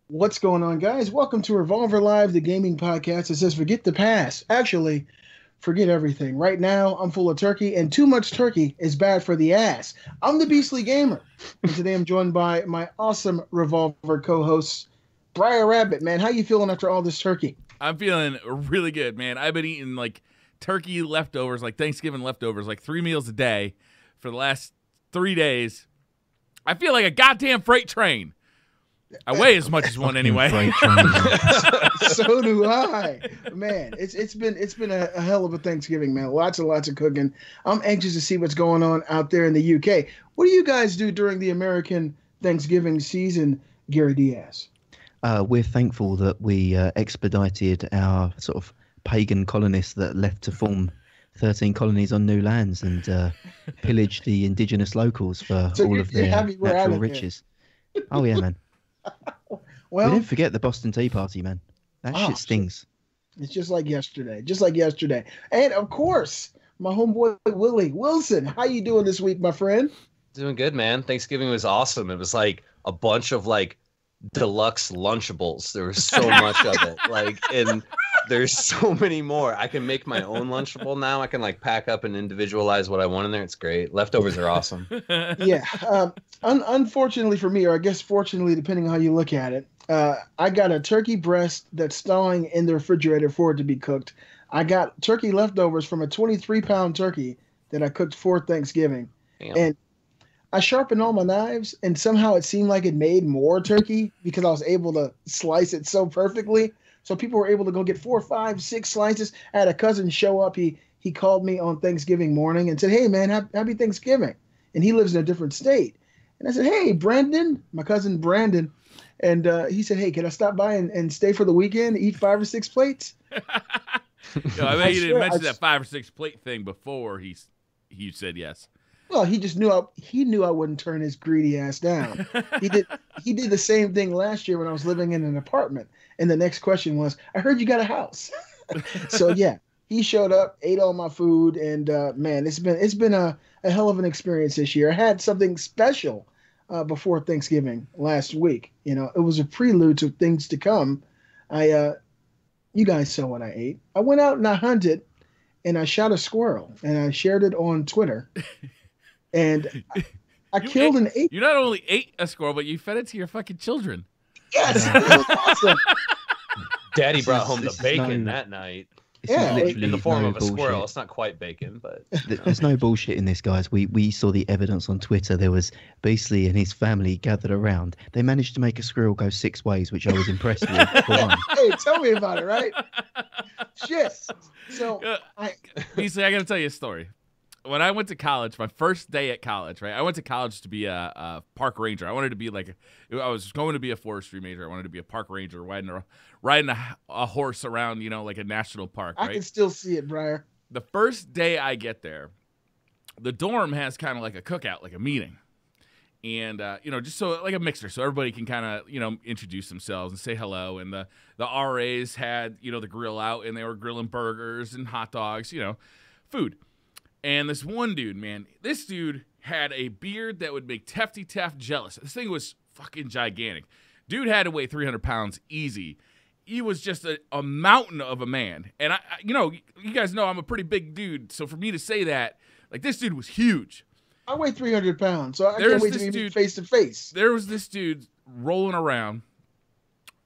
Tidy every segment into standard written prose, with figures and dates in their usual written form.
What's going on, guys? Welcome to Revolver Live, the gaming podcast that says forget the past. Actually, forget everything. Right now, I'm full of turkey, and too much turkey is bad for the ass. I'm the Beastly Gamer, and today I'm joined by my awesome Revolver co-host, Briar Rabbit. Man, how you feeling after all this turkey? I'm feeling really good, man. I've been eating like turkey leftovers, like Thanksgiving leftovers, like 3 meals a day for the last 3 days. I feel like a goddamn freight train. I weigh as much as one anyway. So do I, man. It's been a hell of a Thanksgiving, man. Lots of cooking. I'm anxious to see what's going on out there in the UK. What do you guys do during the American Thanksgiving season, Gary Diaz? We're thankful that we expedited our sort of pagan colonists that left to form 13 colonies on new lands and pillaged the indigenous locals for all of their natural riches. Oh yeah, man. Well, we didn't forget the Boston Tea Party, man. That shit stings. It's just like yesterday. And of course, my homeboy Willie Wilson. How you doing this week, my friend? Doing good, man. Thanksgiving was awesome. It was like a bunch of like deluxe Lunchables. There was so much of it. And there's so many more. I can make my own Lunchable now. I can like pack up and individualize what I want in there. It's great. Leftovers are awesome. Yeah. Unfortunately for me, or I guess fortunately, depending on how you look at it, I got a turkey breast that's thawing in the refrigerator for it to be cooked. I got turkey leftovers from a 23-pound turkey that I cooked for Thanksgiving. Damn. And I sharpened all my knives, and somehow it seemed like it made more turkey because I was able to slice it so perfectly. So people were able to go get 4, 5, 6 slices. I had a cousin show up. He called me on Thanksgiving morning and said, "Hey, man, happy Thanksgiving." And he lives in a different state. And I said, "Hey, Brandon," my cousin Brandon. And he said, "Hey, can I stop by and stay for the weekend, eat 5 or 6 plates?" Yo, I bet he didn't mention that 5 or 6 plate thing before he said yes. Well, he just knew I wouldn't turn his greedy ass down. He did the same thing last year when I was living in an apartment. And the next question was, "I heard you got a house." So yeah, he showed up, ate all my food, and man, it's been a hell of an experience this year. I had something special before Thanksgiving last week. You know, it was a prelude to things to come. You guys saw what I ate. I went out and I hunted, and I shot a squirrel, and I shared it on Twitter. And I killed and ate. You not only ate a squirrel, but you fed it to your fucking children. Yes, it was awesome. Daddy brought home the bacon that night. Yeah, in the form of a squirrel. It's not quite bacon, but there's no bullshit in this, guys. We saw the evidence on Twitter. There was Beastley and his family gathered around. They managed to make a squirrel go 6 ways, which I was impressed with. For one. Hey, tell me about it, right? Shit. So, Beastley, I got to tell you a story. When I went to college, my first day at college, right? I went to college to be a park ranger. I wanted to be I was going to be a forestry major. I wanted to be a park ranger, riding a horse around, like a national park, right? I can still see it, Briar. The first day I get there, the dorm has kind of like a cookout, like a meeting. And, just so like a mixer, so everybody can kind of, introduce themselves and say hello. And the RAs had, the grill out, and they were grilling burgers and hot dogs, food. And this one dude, man, this dude had a beard that would make Tefty Tef jealous. This thing was fucking gigantic. Dude had to weigh 300 pounds easy. He was just a mountain of a man. And, you guys know I'm a pretty big dude. So for me to say that, like, this dude was huge. I weigh 300 pounds, so I can't wait to meet face to face. There was this dude rolling around,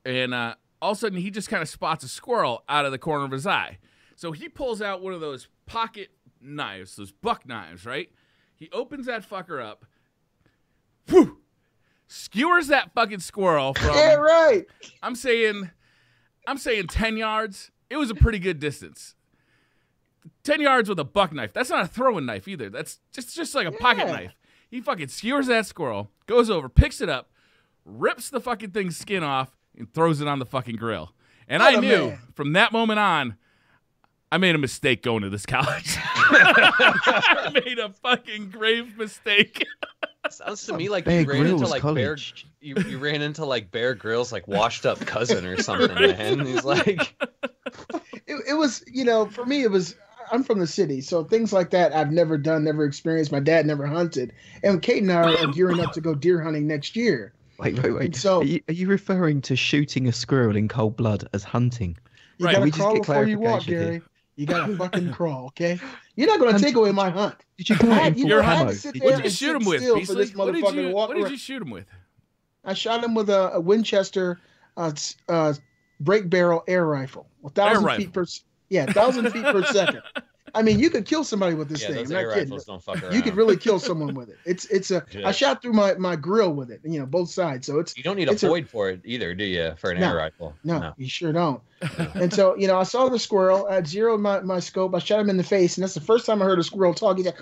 and all of a sudden he just kind of spots a squirrel out of the corner of his eye. So he pulls out one of those pocket knives, those buck knives, right? He opens that fucker up, skewers that fucking squirrel from. Yeah, right. I'm saying 10 yards. It was a pretty good distance. 10 yards with a buck knife. That's not a throwing knife either. That's just like a pocket knife. He fucking skewers that squirrel, goes over, picks it up, rips the fucking thing's skin off, and throws it on the fucking grill. And I knew from that moment on, I made a mistake going to this college. I made a fucking grave mistake. Sounds to me like you ran into like you ran into like Bear Grylls like washed up cousin or something, man. He's like it was, for me it was, I'm from the city, so things like that I've never done, never experienced. My dad never hunted. And Kate and I are gearing up to go deer hunting next year. Wait. And so Are you referring to shooting a squirrel in cold blood as hunting? you Right. gotta We just crawl get before you walk, clarification here. Gary. You gotta fucking crawl, okay? You're not gonna take away my hunt. Did you go out in You full know, I had camo? to sit Did there What you- did you and shoot him sit with, still for Beastly? this motherfucker to walk What did around. you shoot him with? I shot him with a Winchester break barrel air rifle. 1,000 feet per 1,000 feet per second. I mean, you could kill somebody with this Yeah, thing. those I'm air not kidding. rifles don't fuck around. You could really kill someone with it. It's a. Yeah. I shot through my grill with it. You know, both sides. So it's You don't need a it's a- void for it either, do you? For an No. air rifle? no, you sure don't. And so, you know, I saw the squirrel. I zeroed my scope. I shot him in the face, and that's the first time I heard a squirrel talk. He said,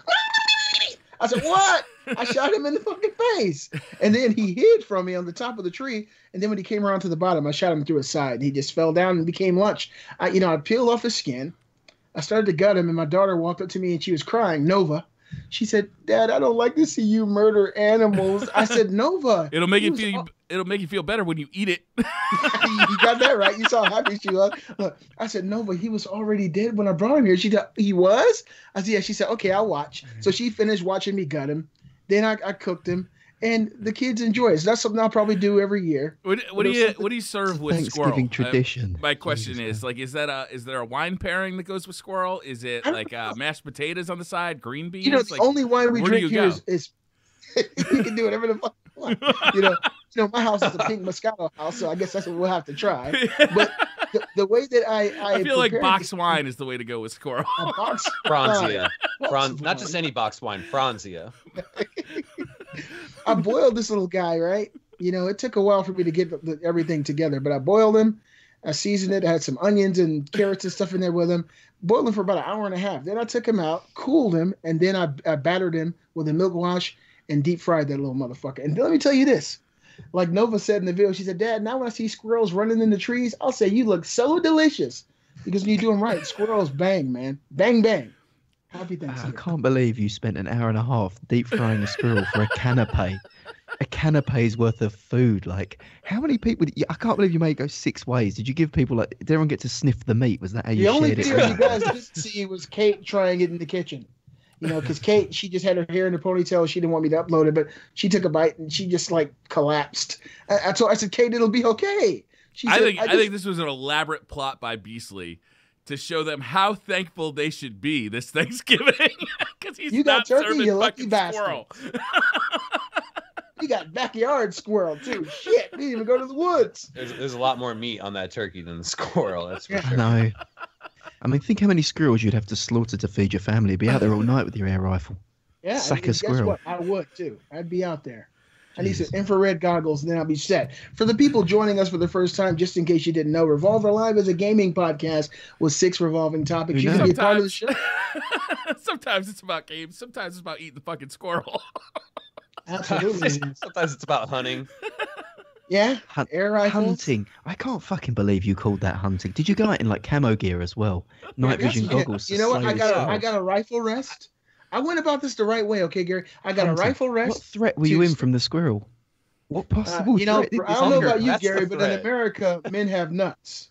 I said, what? I shot him in the fucking face. And then he hid from me on the top of the tree. And then when he came around to the bottom, I shot him through his side. And he just fell down and became lunch. I peeled off his skin. I started to gut him, and my daughter walked up to me, and she was crying, Nova. She said, Dad, I don't like to see you murder animals. I said, Nova. It'll make you feel better when you eat it. You got that right. You saw how happy she was. Look, I said, Nova, he was already dead when I brought him here. She said, he was? I said, yeah. She said, okay, I'll watch. So she finished watching me gut him. Then I cooked him, and the kids enjoy it. So that's something I'll probably do every year. What do you serve with squirrel? Thanksgiving tradition. My question is is there a wine pairing that goes with squirrel? Is it like mashed potatoes on the side, green beans? You know, the only wine we where do drink you here go? is you can do whatever the fuck you want. You know, my house is a pink Moscato house, so I guess that's what we'll have to try. But the way that I feel like prepared box wine is the way to go with squirrel. a box Franzia. wine. Not just any box wine, Franzia. I boiled this little guy, right? You know, it took a while for me to get everything together, but I boiled him. I seasoned it. I had some onions and carrots and stuff in there with him. Boiled him for about an hour and a half. Then I took him out, cooled him, and then I battered him with a milk wash and deep fried that little motherfucker. And let me tell you this. Like Nova said in the video, she said, Dad, now when I see squirrels running in the trees, I'll say, you look so delicious. Because when you do them right, squirrels bang, man. Bang, bang. Happy I Thanksgiving. can't believe you spent an hour and a half deep frying a squirrel for a canapé. A canapé's worth of food. Like, how many people? I can't believe you made it go 6 ways. Did you give people like? Did everyone get to sniff the meat? Was that how you The only shared it? video you guys didn't see was Kate trying it in the kitchen. You know, because Kate, she just had her hair in a ponytail. She didn't want me to upload it, but she took a bite and she just like collapsed. I said, Kate, it'll be okay. She I said, think this was an elaborate plot by Beastly to show them how thankful they should be this Thanksgiving because he's You got not turkey, serving you lucky fucking bastard. squirrel. You got backyard squirrel too. Shit, we didn't even go to the woods. There's a lot more meat on that turkey than the squirrel. That's for Yeah. sure. No. I mean, think how many squirrels you'd have to slaughter to feed your family. Be out there all night with your air rifle. Yeah, Sack a guess squirrel. what? I would too. I'd be out there. I need some infrared goggles, and then I'll be set. For the people joining us for the first time, just in case you didn't know, Revolver Live is a gaming podcast with 6 revolving topics. You can be a part of the show. Sometimes it's about games. Sometimes it's about eating the fucking squirrel. Absolutely. Sometimes it's about hunting. Yeah, air rifles. Hunting. I can't fucking believe you called that hunting. Did you go out in like camo gear as well? Night vision Yeah. goggles. You to know what? slay I the got squirrel. a rifle rest. I went about this the right way, okay, Gary? I got Hunting. a rifle rest. What threat were you in from the squirrel? What possible You know, threat did I this don't know hunger- about you, That's the Gary, but in threat. America, men have nuts,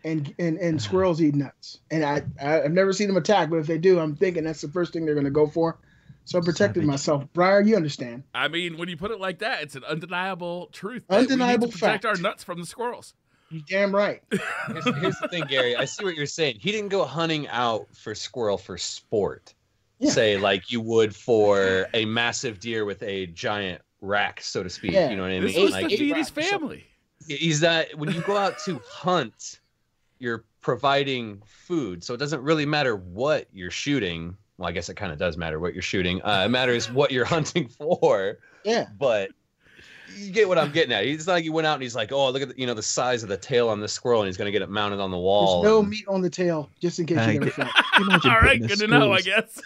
and squirrels eat nuts. And I've never seen them attack, but if they do, I'm thinking that's the first thing they're going to go for. So I protected Savage. myself. Briar, you understand? I mean, when you put it like that, it's an undeniable truth. Undeniable we need to protect fact. our nuts from the squirrels. You damn right. Here's the thing, Gary. I see what you're saying. He didn't go hunting out for squirrel for sport. Yeah. Say like you would for a massive deer with a giant rack, so to speak. Yeah. You know what I This mean? was Like to feed his right. family. he's that when you go out to hunt, you're providing food. So it doesn't really matter what you're shooting. Well, I guess it kind of does matter what you're shooting. It matters what you're hunting for. Yeah. But you get what I'm getting at. It's not like he went out and he's like, oh, look at the size of the tail on this squirrel, and he's gonna get it mounted on the wall. There's no and- meat on the tail, just in case you never found. Imagine All right, putting a good to know, I squirrel's- guess.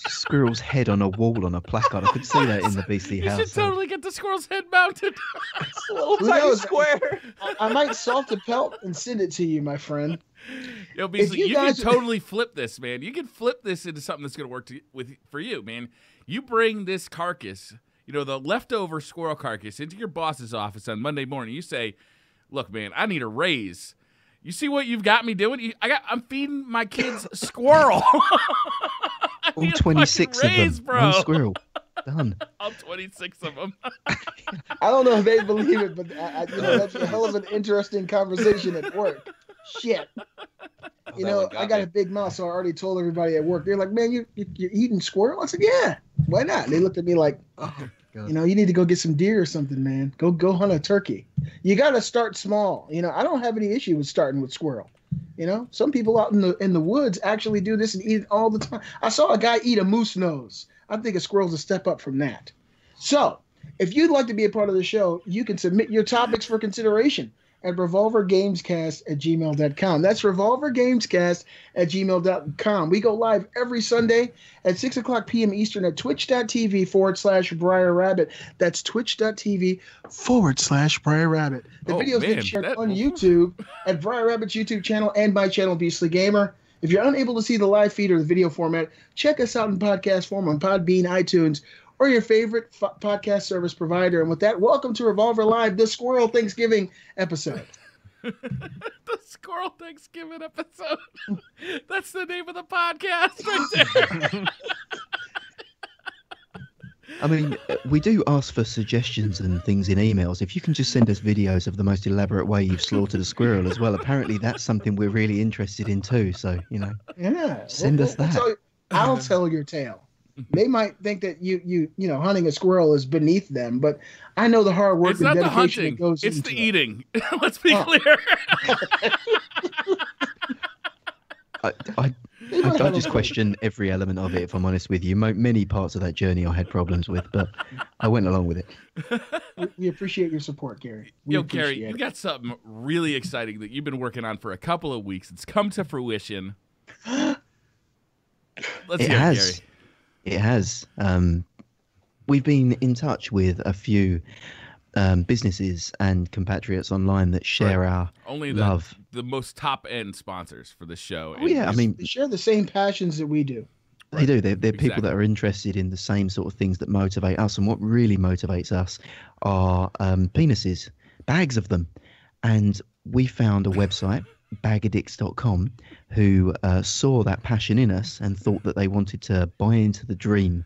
a squirrel's head on a wall on a placard. I could see that in the Beastly You house. should totally get the squirrel's head mounted. It's a little Who tiny knows? square. I might salt the pelt and send it to you, my friend. Yo, Beasley, you you can guys- totally flip this, man. You can flip this into something that's going to work for you, man. You bring this carcass, the leftover squirrel carcass, into your boss's office on Monday morning. You say, "Look, man, I need a raise. You see what you've got me doing? I'm feeding my kids squirrel. I All need a 26 fucking of raise, them. bro. One squirrel. Done. All 26 of them. I don't know if they believe it, but that's a hell of an interesting conversation at work. Shit. I got a big mouth, so I already told everybody at work. They're like, "Man, you're eating squirrel?" I said, "Yeah, why not?" And they looked at me like, "Oh, God. You need to go get some deer or something, man. Go hunt a turkey. You got to start small. I don't have any issue with starting with squirrel. Some people out in the woods actually do this and eat it all the time. I saw a guy eat a moose nose. I think a squirrel's a step up from that. So, if you'd like to be a part of the show, you can submit your topics for consideration at revolvergamescast@gmail.com. That's revolvergamescast@gmail.com. We go live every Sunday at 6 o'clock p.m. Eastern at twitch.tv/Briar Rabbit. That's twitch.tv/Briar Rabbit. The videos get shared on YouTube at Briar Rabbit's YouTube channel and my channel, Beastly Gamer. If you're unable to see the live feed or the video format, check us out in podcast form on Podbean, iTunes, or your favorite podcast service provider. And with that, welcome to Revolver Live, the Squirrel Thanksgiving episode. The Squirrel Thanksgiving episode. That's the name of the podcast right there. I mean, we do ask for suggestions and things in emails. If you can just send us videos of the most elaborate way you've slaughtered a squirrel as well, apparently that's something we're really interested in too. So, send us that. So I'll tell your tale. They might think that you hunting a squirrel is beneath them, but I know the hard work and dedication that goes into it. It's the eating. Let's be clear. I just question every element of it, if I'm honest with you. Many parts of that journey I had problems with, but I went along with it. We appreciate your support, Gary. Gary, you got something really exciting that you've been working on for a couple of weeks. It's come to fruition. Let's hear it, Gary. It has. We've been in touch with a few businesses and compatriots online that share our love. The most top-end sponsors for the show. Oh, yeah, they share the same passions that we do. They do. They're people that are interested in the same sort of things that motivate us. And what really motivates us are penises, bags of them. And we found a website, bagadicts.com, who saw that passion in us and thought that they wanted to buy into the dream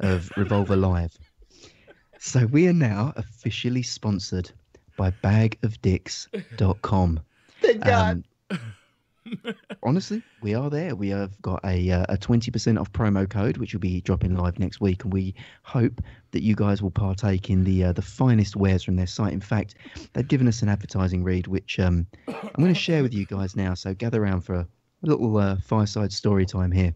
of Revolver Live. So we are now officially sponsored by bagofdicks.com. Thank God. Honestly, we are there. We have got a 20% off promo code, which will be dropping live next week, and we hope that you guys will partake in the finest wares from their site. In fact, they've given us an advertising read, which I'm going to share with you guys now. So gather around for a little fireside story time here.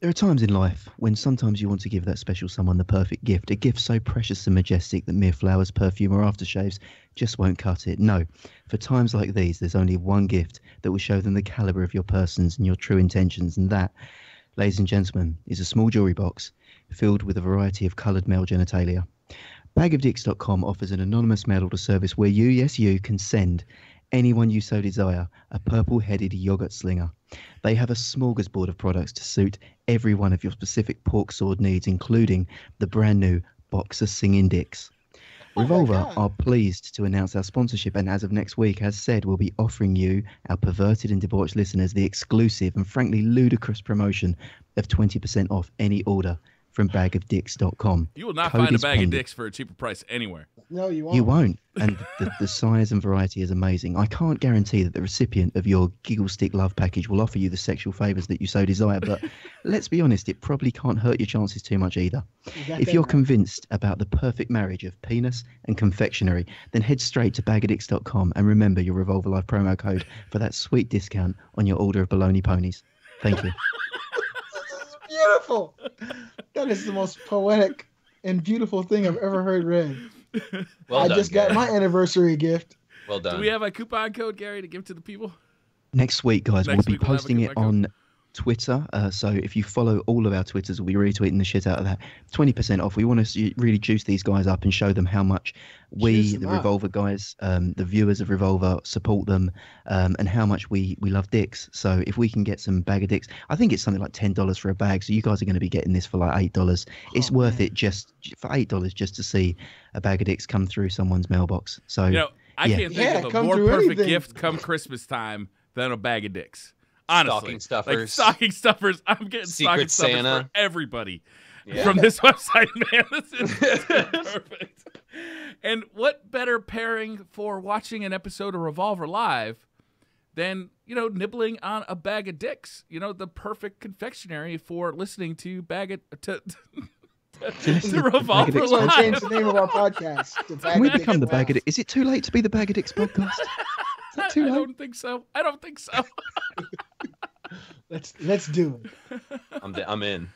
There are times in life when sometimes you want to give that special someone the perfect gift, a gift so precious and majestic that mere flowers, perfume, or aftershaves just won't cut it. No, for times like these, there's only one gift that will show them the caliber of your persons and your true intentions, and that, ladies and gentlemen, is a small jewelry box filled with a variety of coloured male genitalia. Bagofdicks.com offers an anonymous mail order service where you, yes you, can send anyone you so desire a purple-headed yogurt slinger. They have a smorgasbord of products to suit every one of your specific pork sword needs, including the brand new Boxer Singing Dicks. Revolver are pleased to announce our sponsorship, and as of next week, as said, we'll be offering you, our perverted and debauched listeners, the exclusive and frankly ludicrous promotion of 20% off any order from bagofdicks.com. You will not find a bag of dicks for a cheaper price anywhere. No, you won't. You won't. And the size and variety is amazing. I can't guarantee that the recipient of your Giggle Stick Love package will offer you the sexual favours that you so desire, but let's be honest, it probably can't hurt your chances too much either. If you're convinced about the perfect marriage of penis and confectionery, then head straight to bagadicts.com and remember your Revolver Life promo code for that sweet discount on your order of baloney ponies. Thank you. Beautiful. That is the most poetic and beautiful thing I've ever heard read. Well done, just got my anniversary gift. Well done. Do we have a coupon code, Gary, to give to the people? Next week, guys, we'll be posting it on Twitter. So if you follow all of our Twitters, we'll be retweeting the shit out of that. 20% off. We want to really juice these guys up and show them how much we, the Revolver guys, the viewers of Revolver, support them, and how much we love dicks. So if we can get some bag of dicks, I think it's something like $10 for a bag. So you guys are going to be getting this for like $8. It's worth it just for $8 just to see a bag of dicks come through someone's mailbox. So I can't think of a more perfect gift come Christmas time than a bag of dicks. Honestly, stocking stuffers. Like stocking stuffers. I'm getting Secret stocking stuffers Santa for everybody. from this website, man. This is perfect. And what better pairing for watching an episode of Revolver live than, nibbling on a bag of dicks? The perfect confectionery for listening to to Revolver We'll live. change the name of our podcast. to Bag Can we of Dicks become the Live. Bag of Dicks? Is it too late to be the Bag of Dicks podcast? Is that too I late? don't think so. Let's do it. I'm in.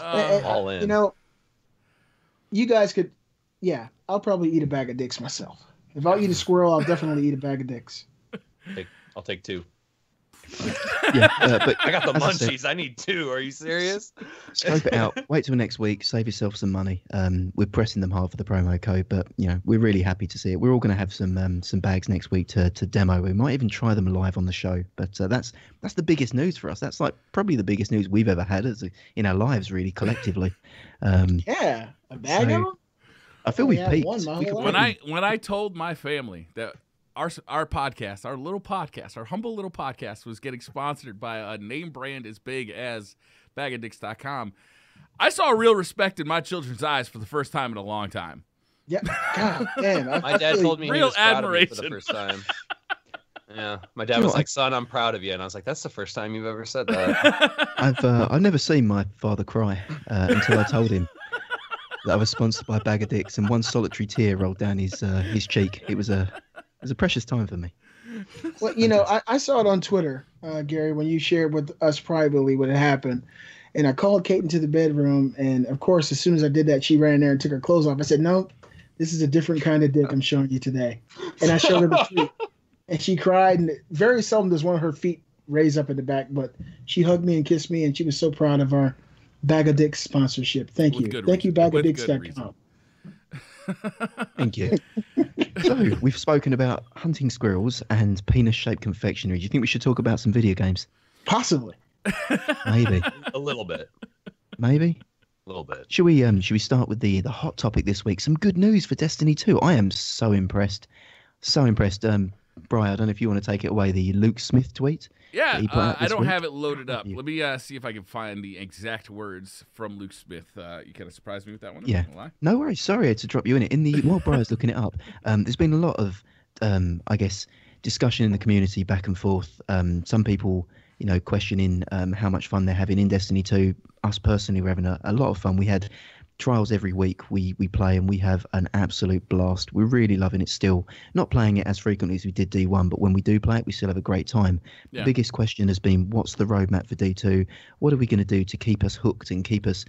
And, All in. You guys could. Yeah, I'll probably eat a bag of dicks myself. If I'll eat a squirrel, I'll definitely eat a bag of dicks. I'll take 2. Yeah, but I got the as I said, munchies. I need 2. Are you serious? scope it out. Wait till next week. Save yourself some money. We're pressing them hard for the promo code, but we're really happy to see it. We're all going to have some bags next week to demo. We might even try them live on the show. But that's the biggest news for us. That's like probably the biggest news we've ever had in our lives, really collectively. Yeah, a bag of them. I feel we've peaked. When I told my family that our podcast, our little podcast, our humble little podcast was getting sponsored by a name brand as big as bagadicks.com, I saw real respect in my children's eyes for the first time in a long time. Yeah, God damn. My dad told me he Real was proud of me for admiration. the first time. Yeah, my dad was like, "Son, I'm proud of you," and I was like, "That's the first time you've ever said that." I've never seen my father cry until I told him that I was sponsored by Bag of Dicks, and one solitary tear rolled down his cheek. It was a precious time for me. Well, I saw it on Twitter, Gary, when you shared with us privately what had happened. And I called Kate into the bedroom. And, of course, as soon as I did that, she ran in there and took her clothes off. I said, no, this is a different kind of dick I'm showing you today. And I showed her the tweet. And she cried. And very seldom does one of her feet raise up in the back. But she hugged me and kissed me. And she was so proud of our Bag of Dicks sponsorship. Thank you. Thank you, bagadicks.com. Thank you. So we've spoken about hunting squirrels and penis-shaped confectionery. Do you think we should talk about some video games? Possibly. Maybe. A little bit. Maybe. A little bit. Should we start with the hot topic this week? Some good news for Destiny 2. I am so impressed. So impressed. Briar, I don't know if you want to take it away. The Luke Smith tweet. Yeah, he put out I this don't week. have it loaded up. Let me see if I can find the exact words from Luke Smith. You kind of surprised me with that one. Yeah. No worries. Sorry to drop you in it. While Briar's looking it up, there's been a lot of, I guess, discussion in the community back and forth. Some people, questioning how much fun they're having in Destiny 2. Us personally, we're having a lot of fun. We had trials every week. We play and we have an absolute blast. We're really loving it still. Not playing it as frequently as we did D1, but when we do play it, we still have a great time. Yeah. The biggest question has been, what's the roadmap for D2? What are we going to do to keep us hooked and keep us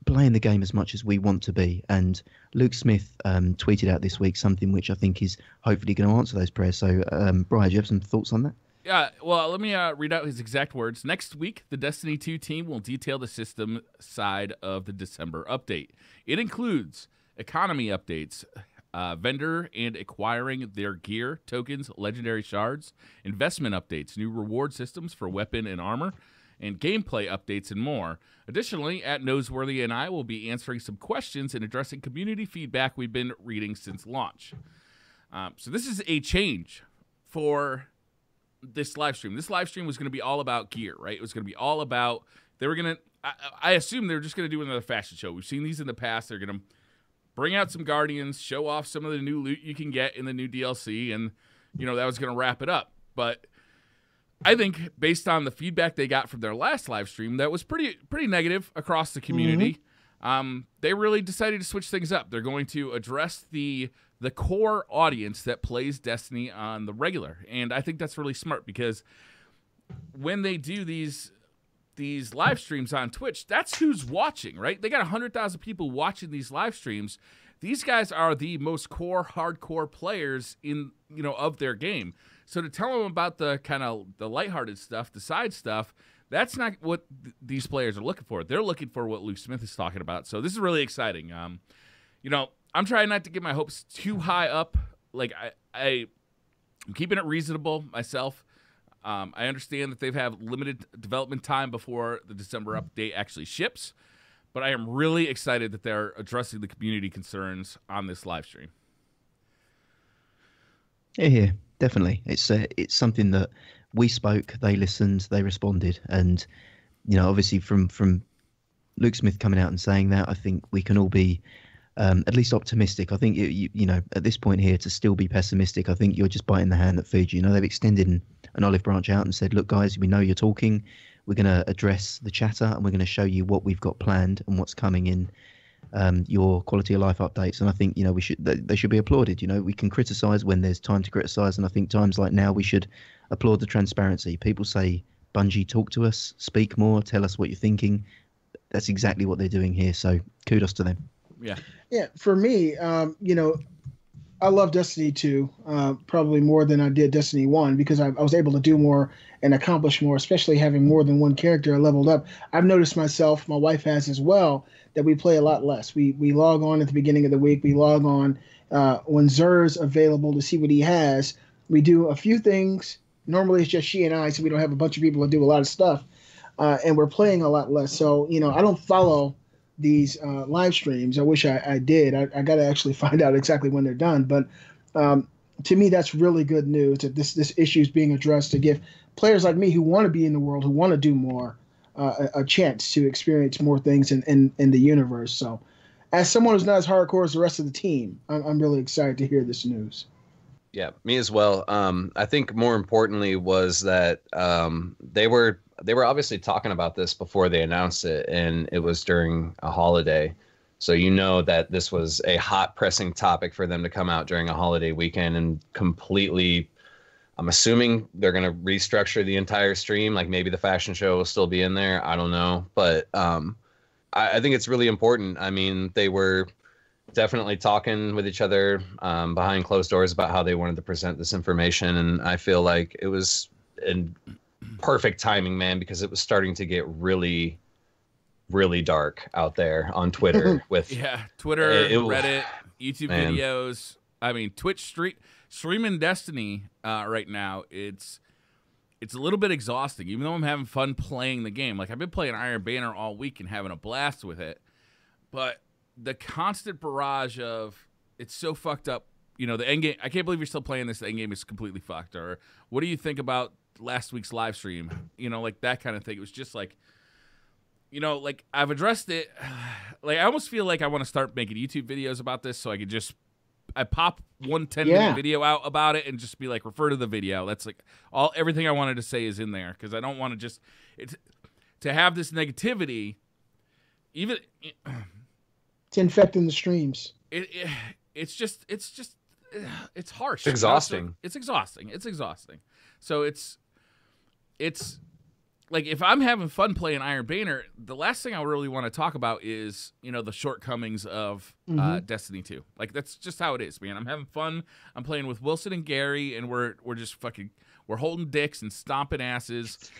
playing the game as much as we want to be? And Luke Smith tweeted out this week something which I think is hopefully going to answer those prayers. So, Brian, do you have some thoughts on that? Yeah, well, let me read out his exact words. Next week, the Destiny 2 team will detail the system side of the December update. It includes economy updates, vendor and acquiring their gear, tokens, legendary shards, investment updates, new reward systems for weapon and armor, and gameplay updates and more. Additionally, at Noseworthy and I will be answering some questions and addressing community feedback we've been reading since launch. So this is a change for this live stream. This live stream was going to be all about gear, right? It was going to be all about, they were going to, I assume they were just going to do another fashion show. We've seen these in the past. They're going to bring out some Guardians, show off some of the new loot you can get in the new DLC, and, that was going to wrap it up. But I think based on the feedback they got from their last live stream, that was pretty negative across the community. They really decided to switch things up. They're going to address the core audience that plays Destiny on the regular. And I think that's really smart because when they do these live streams on Twitch, that's who's watching, right? They got 100,000 people watching these live streams. These guys are the most core, hardcore players in, of their game. So to tell them about the kind of the lighthearted stuff, the side stuff, that's not what these players are looking for. They're looking for what Luke Smith is talking about. So this is really exciting. I'm trying not to get my hopes too high up. Like I'm keeping it reasonable myself. I understand that they've had limited development time before the December update actually ships, but I am really excited that they're addressing the community concerns on this live stream. Yeah, definitely. It's something that we spoke, they listened, they responded, and obviously from Luke Smith coming out and saying that, I think we can all be at least optimistic. I think, you know, at this point here, to still be pessimistic, I think you're just biting the hand that feeds you. You know, they've extended an olive branch out and said, look, guys, we know you're talking. We're going to address the chatter and we're going to show you what we've got planned and what's coming in your quality of life updates. And I think, you know, they should be applauded. You know, we can criticize when there's time to criticize. And I think times like now, we should applaud the transparency. People say, Bungie, talk to us, speak more, tell us what you're thinking. That's exactly what they're doing here. So kudos to them. Yeah. Yeah. For me, you know, I love Destiny 2 probably more than I did Destiny 1 because I was able to do more and accomplish more, especially having more than one character leveled up. I've noticed myself, my wife has as well, that we play a lot less. We log on at the beginning of the week. We log on when Zer's available to see what he has. We do a few things. Normally it's just she and I, so we don't have a bunch of people to do a lot of stuff. And we're playing a lot less. So, you know, I don't follow these live streams. I wish I did. I got to actually find out exactly when they're done. But to me, that's really good news that this issue is being addressed to give players like me who want to be in the world, who want to do more, a chance to experience more things in the universe. So as someone who's not as hardcore as the rest of the team, I'm really excited to hear this news. Yeah, me as well. I think more importantly was that they were obviously talking about this before they announced it, and it was during a holiday. So you know that this was a hot pressing topic for them to come out during a holiday weekend and completely, I'm assuming they're going to restructure the entire stream. Like maybe the fashion show will still be in there. I don't know. But I think it's really important. I mean, they were definitely talking with each other behind closed doors about how they wanted to present this information. And I feel like it was in perfect timing, man, because it was starting to get really, really dark out there on Twitter with Twitter, Reddit, YouTube videos. I mean, Twitch streaming Destiny right now. It's a little bit exhausting, even though I'm having fun playing the game. Like I've been playing Iron Banner all week and having a blast with it, but the constant barrage of it's so fucked up. You know, the end game. I can't believe you're still playing this. The end game is completely fucked. Or what do you think about last week's live stream? You know, like that kind of thing. It was just like, you know, like I've addressed it. Like I almost feel like I want to start making YouTube videos about this so I could just pop one 10-minute video out about it and just be like, refer to the video. That's like everything I wanted to say is in there because I don't want to just to have this negativity. Even it's infecting the streams. It's harsh. It's exhausting. You know? It's exhausting. So it's like if I'm having fun playing Iron Banner, the last thing I really want to talk about is, you know, the shortcomings of Destiny 2. Like that's just how it is, man. I'm having fun. I'm playing with Wilson and Gary, and we're just we're holding dicks and stomping asses.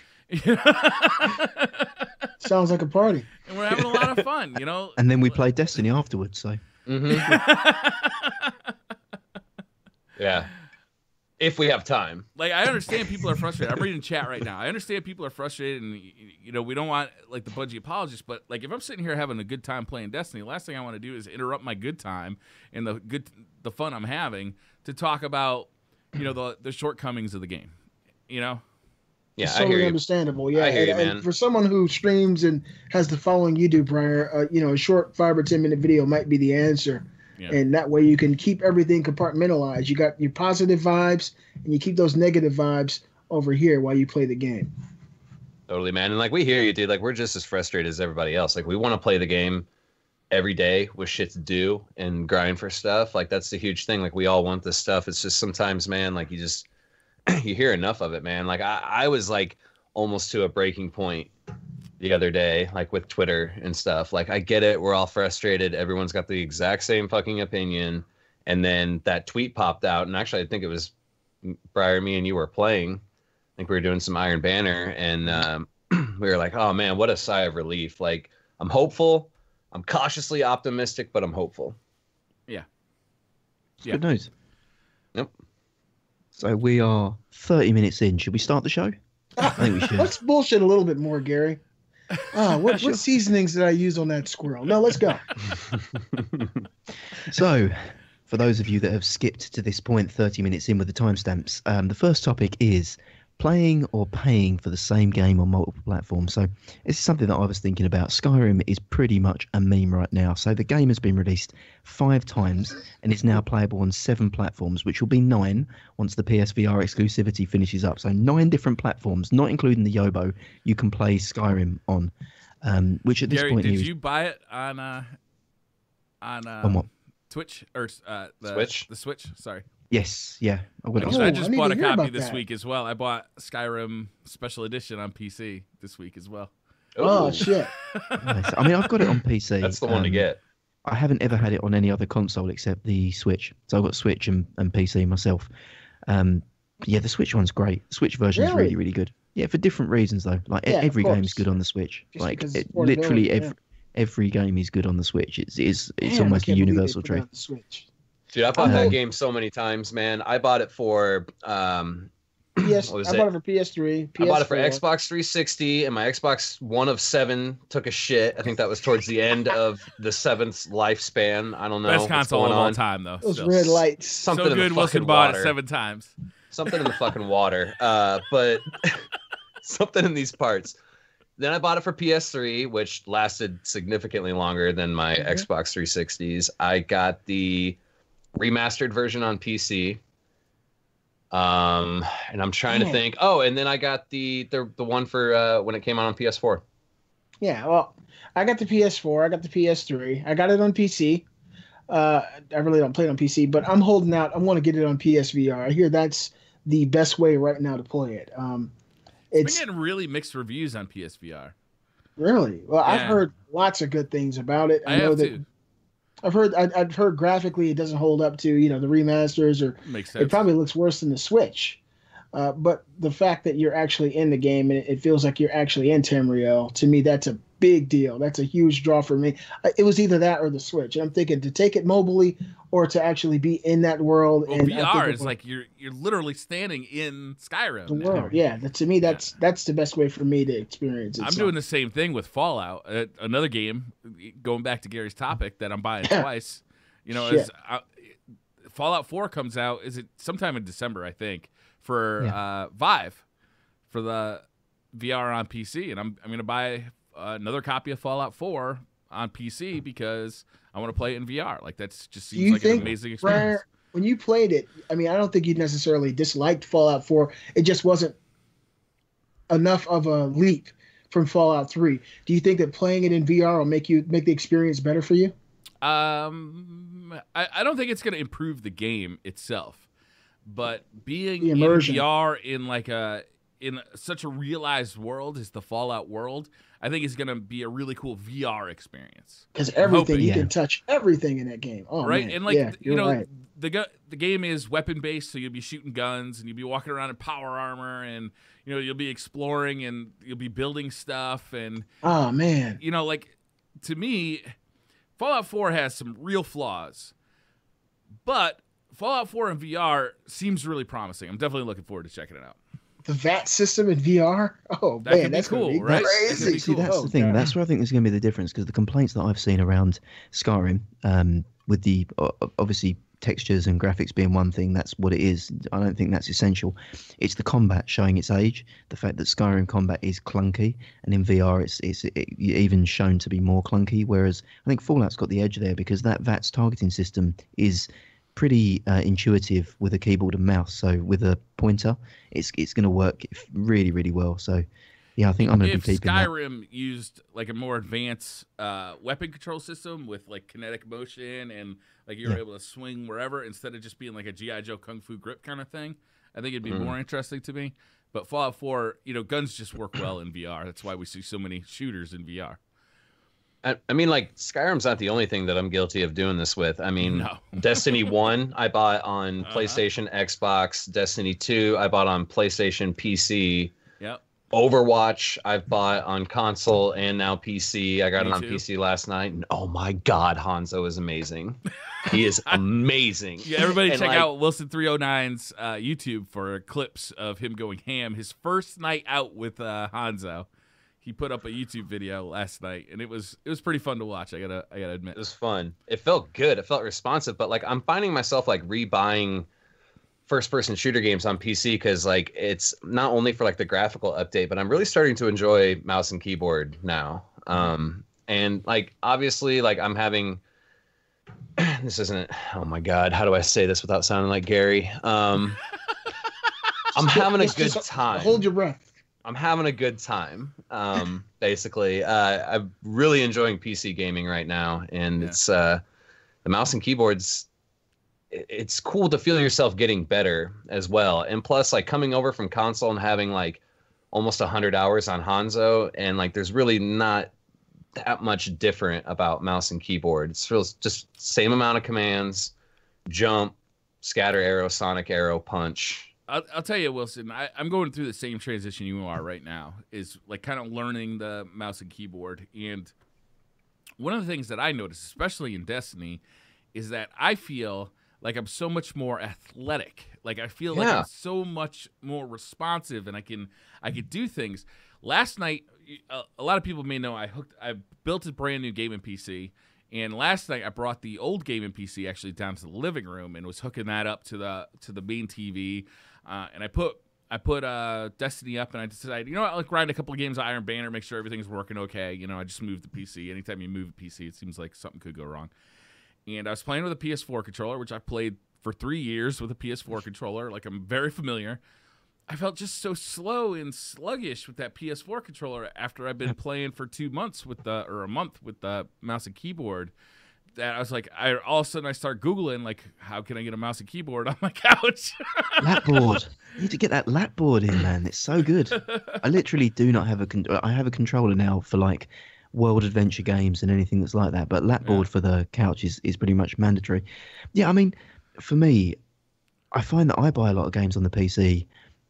Sounds like a party. And we're having a lot of fun, you know. And then we play Destiny afterwards, so. Yeah. If we have time. Like, I understand people are frustrated. I'm reading chat right now. I understand people are frustrated, and, you know, we don't want, like, the Bungie apologists, but, like, if I'm sitting here having a good time playing Destiny, the last thing I want to do is interrupt my good time and the fun I'm having to talk about, you know, the shortcomings of the game, you know? Yeah, it's totally understandable. Yeah, I hear you, man. And for someone who streams and has the following you do, Briar, you know, a short 5 or 10 minute video might be the answer. Yeah. And that way you can keep everything compartmentalized. You got your positive vibes, and you keep those negative vibes over here while you play the game. Totally, man. And like we hear you, dude. Like we're just as frustrated as everybody else. Like we want to play the game every day with shit to do and grind for stuff. Like that's the huge thing. Like we all want this stuff. It's just sometimes, man, like you hear enough of it, man. Like I was like almost to a breaking point the other day, like with Twitter and stuff. Like I get it. We're all frustrated. Everyone's got the exact same fucking opinion. And then that tweet popped out. And actually, I think it was Briar, me and you were playing. I think we were doing some Iron Banner. And we were like, oh man, what a sigh of relief. Like I'm hopeful. I'm cautiously optimistic, but I'm hopeful. Yeah. Good news. Yep. So we are 30 minutes in. Should we start the show? I think we should. Let's bullshit a little bit more, Gary. What seasonings did I use on that squirrel? No, let's go. So, for those of you that have skipped to this point, 30 minutes in with the timestamps, the first topic is playing or paying for the same game on multiple platforms. So this is something that I was thinking about. Skyrim is pretty much a meme right now. So the game has been released 5 times and is now playable on 7 platforms, which will be 9 once the PSVR exclusivity finishes up. So 9 different platforms, not including the Yobo, you can play Skyrim on. Which at this Gary, point, did you buy it on what? Twitch or Switch? The Switch. Sorry. Yes, yeah. I just I need bought to a hear copy about this that. week as well. I bought Skyrim Special Edition on PC this week as well. Oh Ooh, shit! Nice. I mean, I've got it on PC. that's the one to get. I haven't ever had it on any other console except the Switch. So I've got Switch and PC myself. Yeah, the Switch one's great. The Switch version is Really? really, really good. Yeah, for different reasons though. Like Yeah, of every game's course. good on the Switch. Just Like because it's literally portability, every game is good on the Switch. It's Man, I almost a can't believe they universal put it on truth. the Switch. Dude, I bought Um, that game so many times, man. I bought it for PS, What was I it? bought it for PS3. PS4. I bought it for Xbox 360, and my Xbox One of 7 took a shit. I think that was towards the end of the 7th lifespan. I don't know Best what's console going of all on. time, though. Those still. red lights. Something So in the good, Wilson fucking bought water. it 7 times. Something in the fucking water. But something in these parts. Then I bought it for PS3, which lasted significantly longer than my Xbox 360s. I got the remastered version on PC. And I'm trying to Man. think. Oh, and then I got the one for when it came out on PS4. Yeah, well, I got the PS4. I got the PS3. I got it on PC. I really don't play it on PC, but I'm holding out. I want to get it on PSVR. I hear that's the best way right now to play it. It's been getting really mixed reviews on PSVR. Really well. I've Yeah. heard lots of good things about it. I know have that too. I've heard graphically it doesn't hold up to the remasters, or Makes sense. it probably looks worse than the Switch. But the fact that you're actually in the game and it feels like you're actually in Tamriel, to me, that's a big deal. That's a huge draw for me. It was either that or the Switch. And I'm thinking to take it mobily or to actually be in that world. Well, and I VR think is like you're literally standing in Skyrim. the now. world. Yeah, to me, that's the best way for me to experience it. I'm So, doing the same thing with Fallout. Another game, going back to Gary's topic, that I'm buying twice. Shit. Fallout 4 comes out, is it sometime in December, I think, for Vive, for the VR on PC. And I'm going to buy another copy of Fallout 4 on PC because I want to play it in VR. Like, that's just Do seems you like an think, amazing experience. Briar, when you played it, I mean, I don't think you necessarily disliked Fallout 4. It just wasn't enough of a leap from Fallout 3. Do you think that playing it in VR will make the experience better for you? I don't think it's going to improve the game itself, but being The in immersion. VR in such a realized world as the Fallout world, I think is going to be a really cool VR experience. Because everything hoping. you Yeah. can touch everything in that game. Oh, Right? man. And like yeah, you you're know, right. the game is weapon based, so you'll be shooting guns and you'll be walking around in power armor, and you'll be exploring and you'll be building stuff, and Oh man, like, to me, Fallout 4 has some real flaws, but Fallout 4 in VR seems really promising. I'm definitely looking forward to checking it out. the VAT system in VR. Oh That man, could be that's gonna cool, be right? That crazy. could be See, cool. that's Oh, the thing. God. That's where I think there's going to be the difference, because the complaints that I've seen around Skyrim, with the obviously textures and graphics being one thing, that's what it is. I don't think that's essential. It's the combat showing its age. The fact that Skyrim combat is clunky, and in VR it's even shown to be more clunky. Whereas I think Fallout's got the edge there, because that VATS targeting system is pretty intuitive with a keyboard and mouse. So with a pointer, it's going to work really, really well. So yeah, I think I'm going to If be keeping that. Skyrim used like a more advanced weapon control system with like kinetic motion, and like you're able to swing wherever instead of just being like a G.I. Joe Kung Fu grip kind of thing, I think it'd be more interesting to me. But Fallout 4, guns just work well in VR. That's why we see so many shooters in VR. I mean, like, Skyrim's not the only thing that I'm guilty of doing this with. I mean, No. Destiny 1, I bought on PlayStation, Xbox. Destiny 2, I bought on PlayStation, PC. Yep. Overwatch, I've bought on console and now PC. I got Me it on too. PC last night. And oh my God, Hanzo is amazing. He is amazing. Yeah, everybody And, check like, out Wilson309's YouTube for clips of him going ham. His first night out with Hanzo. He put up a YouTube video last night, and it was pretty fun to watch. I gotta admit. It was fun. It felt good. It felt responsive. But like, I'm finding myself like rebuying first-person shooter games on PC because like it's not only for like the graphical update, but I'm really starting to enjoy mouse and keyboard now. And like obviously, like I'm having this isn't. Oh my God, how do I say this without sounding like Gary? I'm having a good time. Hold your breath. I'm having a good time. Basically, I'm really enjoying PC gaming right now, and it's the mouse and keyboards. It's cool to feel yourself getting better as well. And plus, like coming over from console and having like almost 100 hours on Hanzo, and like there's really not that much different about mouse and keyboard. It feels just same amount of commands: jump, scatter arrow, sonic arrow, punch. I'll tell you, Wilson, I'm going through the same transition you are right now, is like kind of learning the mouse and keyboard. And one of the things that I notice, especially in Destiny, is that I feel like I'm so much more athletic. Like I feel like I'm so much more responsive, and I can do things. Last night, a lot of people may know I built a brand new gaming PC, and last night I brought the old gaming PC actually down to the living room and was hooking that up to the main TV, and I put Destiny up, and I decided, you know what, I'll grind a couple of games of Iron Banner, make sure everything's working okay. You know, I just moved the PC. Anytime you move a PC, it seems like something could go wrong. And I was playing with a PS4 controller, which I've played for 3 years with a PS4 controller. Like, I'm very familiar. I felt just so slow and sluggish with that PS4 controller after I've been playing for 2 months or a month with the mouse and keyboard, that I was like, all of a sudden I start Googling, like, how can I get a mouse and keyboard on my couch? Lapboard. You need to get that lapboard in, man. It's so good. I literally do not have I have a controller now for, like, world adventure games and anything that's like that, but lapboard for the couch is pretty much mandatory. Yeah, I mean, for me, I find that I buy a lot of games on the PC,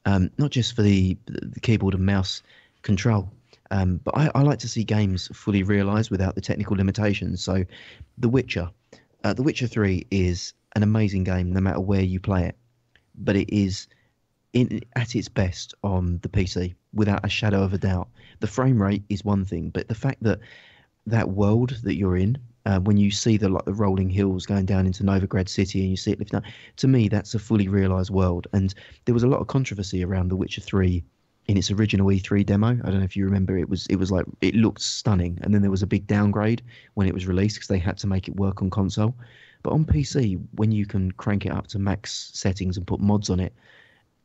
not just for the keyboard and mouse control, but I like to see games fully realised without the technical limitations. So The Witcher 3 is an amazing game no matter where you play it, but it is at its best on the PC without a shadow of a doubt. The frame rate is one thing, but the fact that world that you're in, when you see the rolling hills going down into Novigrad City and you see it lifting up, to me that's a fully realised world. And there was a lot of controversy around The Witcher 3 in its original E3 demo. I don't know if you remember. It was like, it looked stunning, and then there was a big downgrade when it was released because they had to make it work on console. But on PC, when you can crank it up to max settings and put mods on it,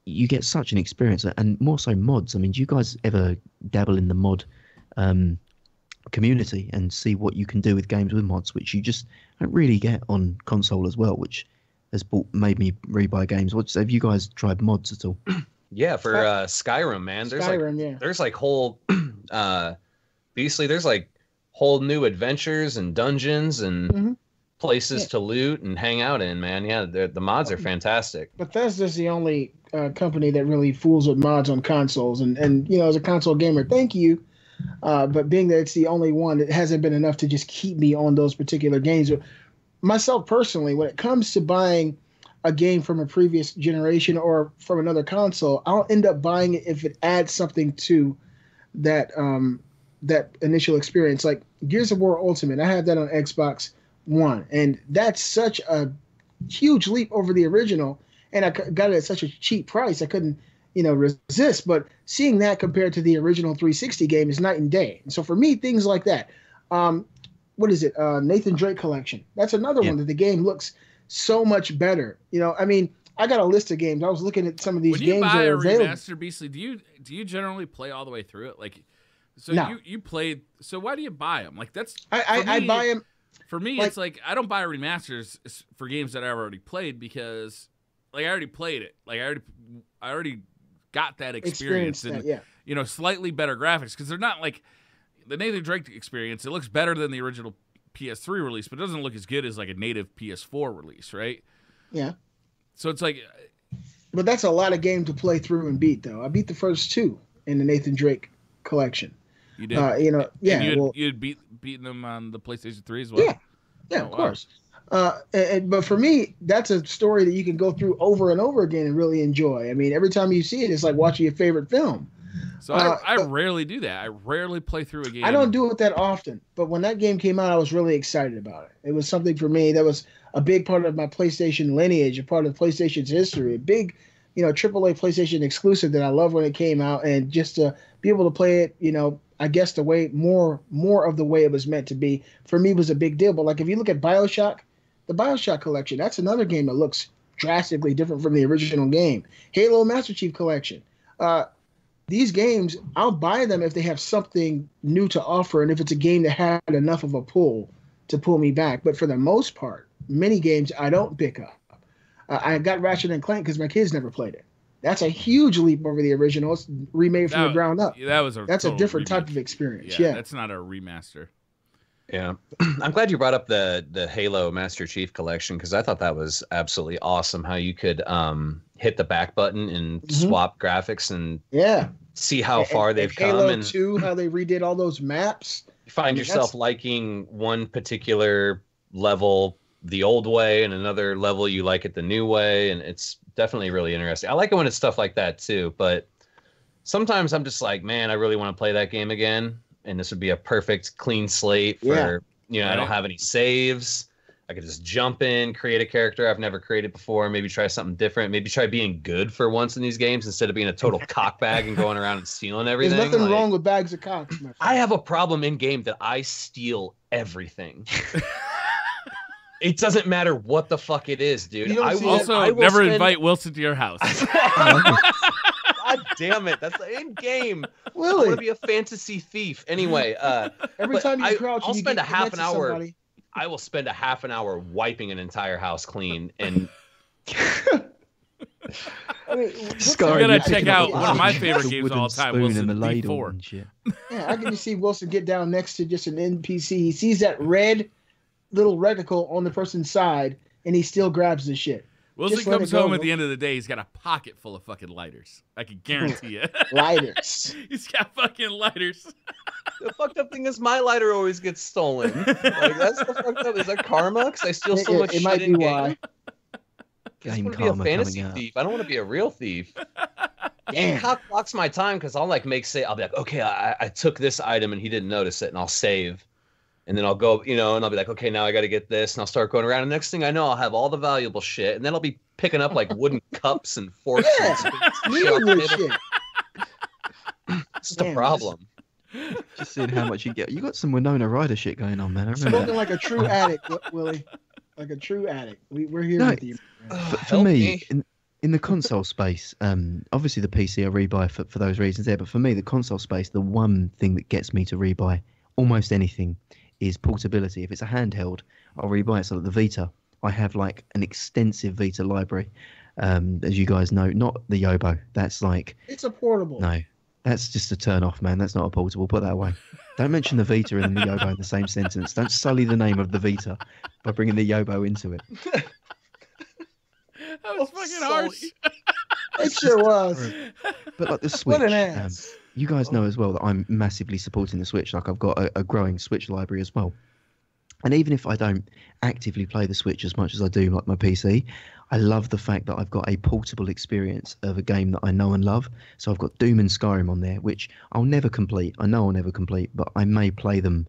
you get such an experience, and more so mods. I mean, do you guys ever dabble in the mod community and see what you can do with games with mods, which you just don't really get on console as well, which has made me rebuy games? Have you guys tried mods at all? Yeah, for Skyrim, man. There's like whole Beastly, there's like whole new adventures and dungeons and places to loot and hang out in, man. Yeah, the mods are fantastic. Bethesda's the only company that really fools with mods on consoles, and you know, as a console gamer, thank you. But being that it's the only one, it hasn't been enough to just keep me on those particular games. Myself personally, when it comes to buying a game from a previous generation or from another console, I'll end up buying it if it adds something to that that initial experience. Like Gears of War Ultimate, I had that on Xbox One, and that's such a huge leap over the original, and I got it at such a cheap price I couldn't resist. But seeing that compared to the original 360 game is night and day. And so for me, things like that, what is it, Nathan Drake Collection, that's another one that the game looks so much better. I mean, I got a list of games. I was looking at some of these games that are available. When you buy a remaster, Beastly, do you generally play all the way through it? Like, so no. you played, so why do you buy them? Like, that's I buy them. For me, it's like I don't buy remasters for games that I've already played because, like, I already played it. Like, I already got that experience and slightly better graphics, because they're not like the Nathan Drake experience. It looks better than the original PS3 release, but it doesn't look as good as like a native PS4 release, right? Yeah. So it's like, but that's a lot of game to play through and beat, though. I beat the first two in the Nathan Drake collection. You did, you'd beaten them on the PlayStation 3 as well. Yeah, of course. But for me, that's a story that you can go through over and over again and really enjoy. I mean, every time you see it, it's like watching your favorite film. So I rarely do that. I rarely play through a game. I don't do it that often, but when that game came out, I was really excited about it. It was something for me that was a big part of my PlayStation lineage, a part of PlayStation's history, a big, AAA PlayStation exclusive that I loved when it came out, and just to be able to play it, I guess the way more of the way it was meant to be for me was a big deal. But like if you look at BioShock, the BioShock collection, that's another game that looks drastically different from the original game. Halo Master Chief Collection. These games, I'll buy them if they have something new to offer and if it's a game that had enough of a pull to pull me back. But for the most part, many games I don't pick up. I got Ratchet and Clank because my kids never played it. That's a huge leap over the original. It's remade from the ground up. That's a different type of experience. Yeah, that's not a remaster. Yeah, I'm glad you brought up the Halo Master Chief Collection because I thought that was absolutely awesome. How you could hit the back button and swap graphics and see how far they've come. Halo 2, how they redid all those maps. You find yourself liking one particular level the old way and another level you like it the new way, and it's definitely really interesting. I like it when it's stuff like that too, but sometimes I'm just like, man, I really want to play that game again. And this would be a perfect clean slate for, I don't have any saves. I could just jump in, create a character I've never created before, maybe try something different, maybe try being good for once in these games instead of being a total cockbag and going around and stealing everything. There's nothing wrong with bags of cocks, my friend. I have a problem in game that I steal everything. It doesn't matter what the fuck it is, dude. I will never invite Wilson to your house. God damn it. That's in game. Really? I want to be a fantasy thief. Anyway, every time you crouch, I'll spend a half an hour. I will spend a half an hour wiping an entire house clean and I gotta check out one of my favorite games of all time, Wilson V4. Yeah, I can just see Wilson get down next to just an NPC. He sees that red little reticle on the person's side, and he still grabs the shit. Wilson comes home at the end of the day. He's got a pocket full of fucking lighters. I can guarantee it. Lighters. He's got fucking lighters. The fucked up thing is my lighter always gets stolen. Like, that's the fucked up. Is that karma? Because I steal so much shit in game. I just want to be a fantasy thief. I don't want to be a real thief. It cock blocks my time because I'll I'll be like, okay, I took this item and he didn't notice it, and I'll save. And then I'll go, and I'll be like, okay, now I got to get this. And I'll start going around. And next thing I know, I'll have all the valuable shit. And then I'll be picking up like wooden cups and forks. And shit. It's just a problem. Just seeing how much you get. You got some Winona Ryder shit going on, man. I remember Spoken like a true addict, Willie. Like a true addict. We're here with you. For me, in the console space, obviously the PC I rebuy for those reasons there. But for me, the console space, the one thing that gets me to rebuy almost anything is portability. If it's a handheld, I'll rebuy it. So like the Vita, I have like an extensive Vita library, as you guys know. Not the Yobo. That's like it's a portable. No, that's just a turn off, man. That's not a portable. Put that away. Don't mention the Vita and the Yobo in the same sentence. Don't sully the name of the Vita by bringing the Yobo into it. That was fucking harsh. It sure was. But like the Switch, you guys know as well that I'm massively supporting the Switch. Like I've got a growing Switch library as well. And even if I don't actively play the Switch as much as I do like my PC, I love the fact that I've got a portable experience of a game that I know and love. So I've got Doom and Skyrim on there, which I'll never complete. I know I'll never complete, but I may play them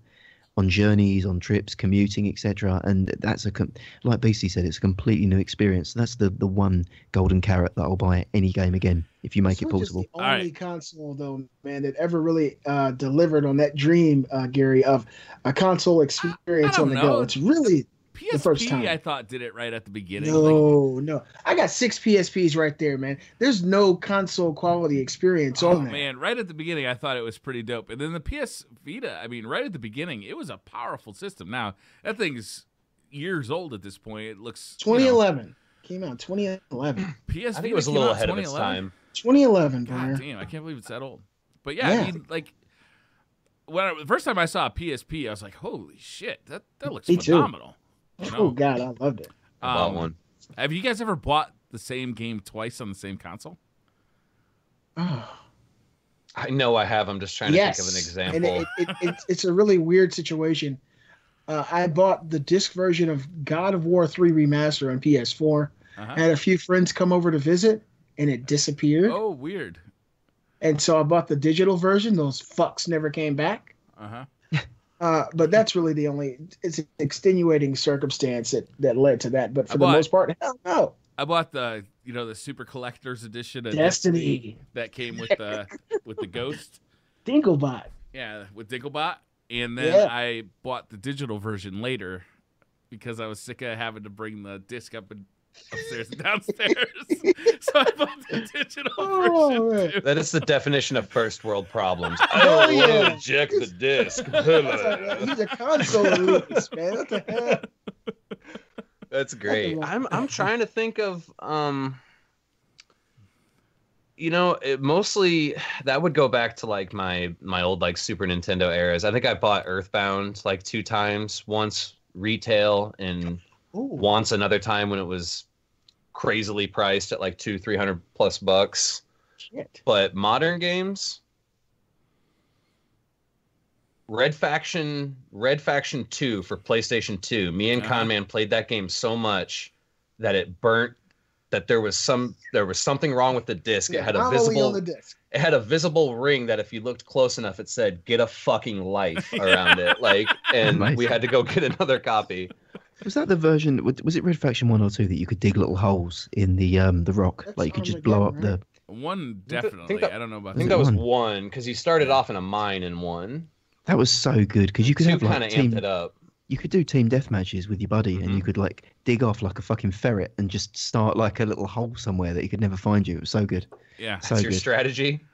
on journeys, on trips, commuting, etc. And that's like BC said, it's a completely new experience. That's the one golden carrot that I'll buy any game again if you make it portable. It's the only console, though, man, that ever really delivered on that dream, Gary, of a console experience on the go. It's really PSP, the first time. I thought did it right at the beginning. No. I got 6 PSPs right there, man. There's no console quality experience on that. Man, right at the beginning, I thought it was pretty dope. And then the PS Vita, I mean, right at the beginning, it was a powerful system. Now, that thing's years old at this point. It looks 2011. Came out 2011. PS I think it was a little ahead of its time. 2011, God damn, I can't believe it's that old. But yeah, I mean, like, the first time I saw a PSP, I was like, holy shit, that looks phenomenal. Oh God, I loved it. I bought one. Have you guys ever bought the same game twice on the same console? Oh. I know I have. I'm just trying to think of an example. And it's a really weird situation. I bought the disc version of God of War 3 Remaster on PS4. I had a few friends come over to visit, and it disappeared. Oh, weird. and so I bought the digital version. Those fucks never came back. Uh-huh. But that's really it's an extenuating circumstance that led to that. But for the most part, hell no. I bought the super collector's edition of Destiny that came with the Ghost. Dinklebot. Yeah, with Dinklebot. And then I bought the digital version later because I was sick of having to bring the disc upstairs and downstairs. So I bought the digital version too. That is the definition of first world problems. I don't want to eject the disc. He's a console elitist, man. What the hell? That's great. I'm trying to think of mostly that would go back to like my old like Super Nintendo eras. I think I bought Earthbound like 2 times, once retail and once another time when it was crazily priced at like $200-300+ Shit. But modern games, Red Faction 2 for PlayStation 2. Me and Conman played that game so much that it burnt. That there was something wrong with the disc. Yeah, it had a visible ring that if you looked close enough, it said "Get a fucking life" around it. And we had to go get another copy. Was that the version? Was it Red Faction 1 or 2 that you could dig little holes in the rock, like you could just blow up the? One definitely. I don't know about. I think that was 1 because you started off in a mine in 1. That was so good because you could have kind of amped it up. You could do team deathmatches with your buddy, and you could like dig off like a fucking ferret and just start like a little hole somewhere that he could never find you. It was so good. Yeah, so that's your strategy.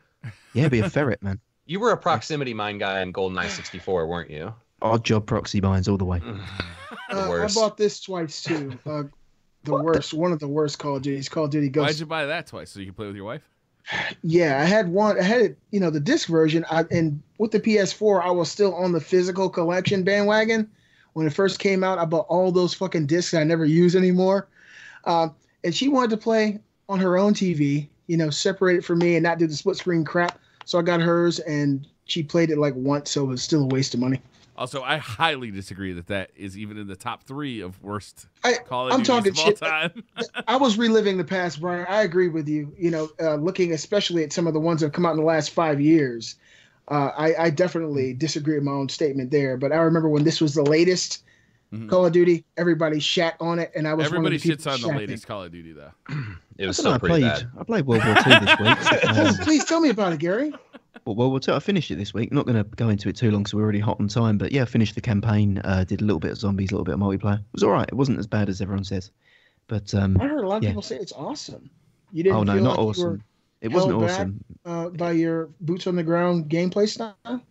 Yeah, be a ferret, man. You were a proximity mine guy in GoldenEye 64, weren't you? Odd job proxy mines all the way. The worst. I bought this twice too. One of the worst Call of Duty's Call of Duty Ghost. Why'd you buy that twice? So you could play with your wife? Yeah, I had it, the disc version. And with the PS4, I was still on the physical collection bandwagon. When it first came out, I bought all those fucking discs I never use anymore. And she wanted to play on her own TV, separate it from me and not do the split screen crap. So I got hers, and she played it like once, so it was still a waste of money. Also, I highly disagree that is even in the top 3 of worst Call of I'm Duties talking of all shit. time. I was reliving the past, Brian. I agree with you. Looking especially at some of the ones that have come out in the last 5 years. I definitely disagree with my own statement there, but I remember when this was the latest Call of Duty, everybody shat on it, and I was everybody one of the shits on the latest Call of Duty though. It was so pretty bad. I played World War II this week. Please tell me about it, Gary. Well, World War II, I finished it this week. Not going to go into it too long, so we're already hot on time. But yeah, I finished the campaign. Did a little bit of zombies, a little bit of multiplayer. It was all right. It wasn't as bad as everyone says. But I heard a lot of people say it's awesome. You didn't? Oh no, feel not like awesome. It wasn't awesome. By your boots on the ground gameplay style.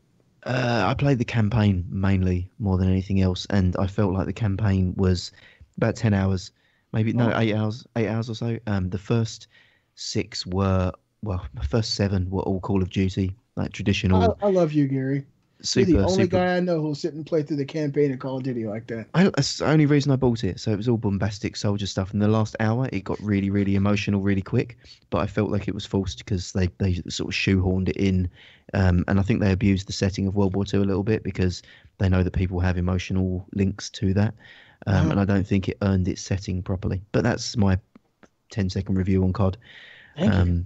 I played the campaign mainly more than anything else, and I felt like the campaign was about 10 hours, maybe 8 hours or so. The first 6 were the first 7 were all Call of Duty, like traditional. I love you, Gary. You're the only guy I know who'll sit and play through the campaign of Call of Duty like that. That's the only reason I bought it. So it was all bombastic soldier stuff. In the last hour, it got really, really emotional really quick. But I felt like it was forced because they sort of shoehorned it in. And I think they abused the setting of World War II a little bit because they know that people have emotional links to that. And I don't think it earned its setting properly. But that's my 10-second review on COD. Thank you.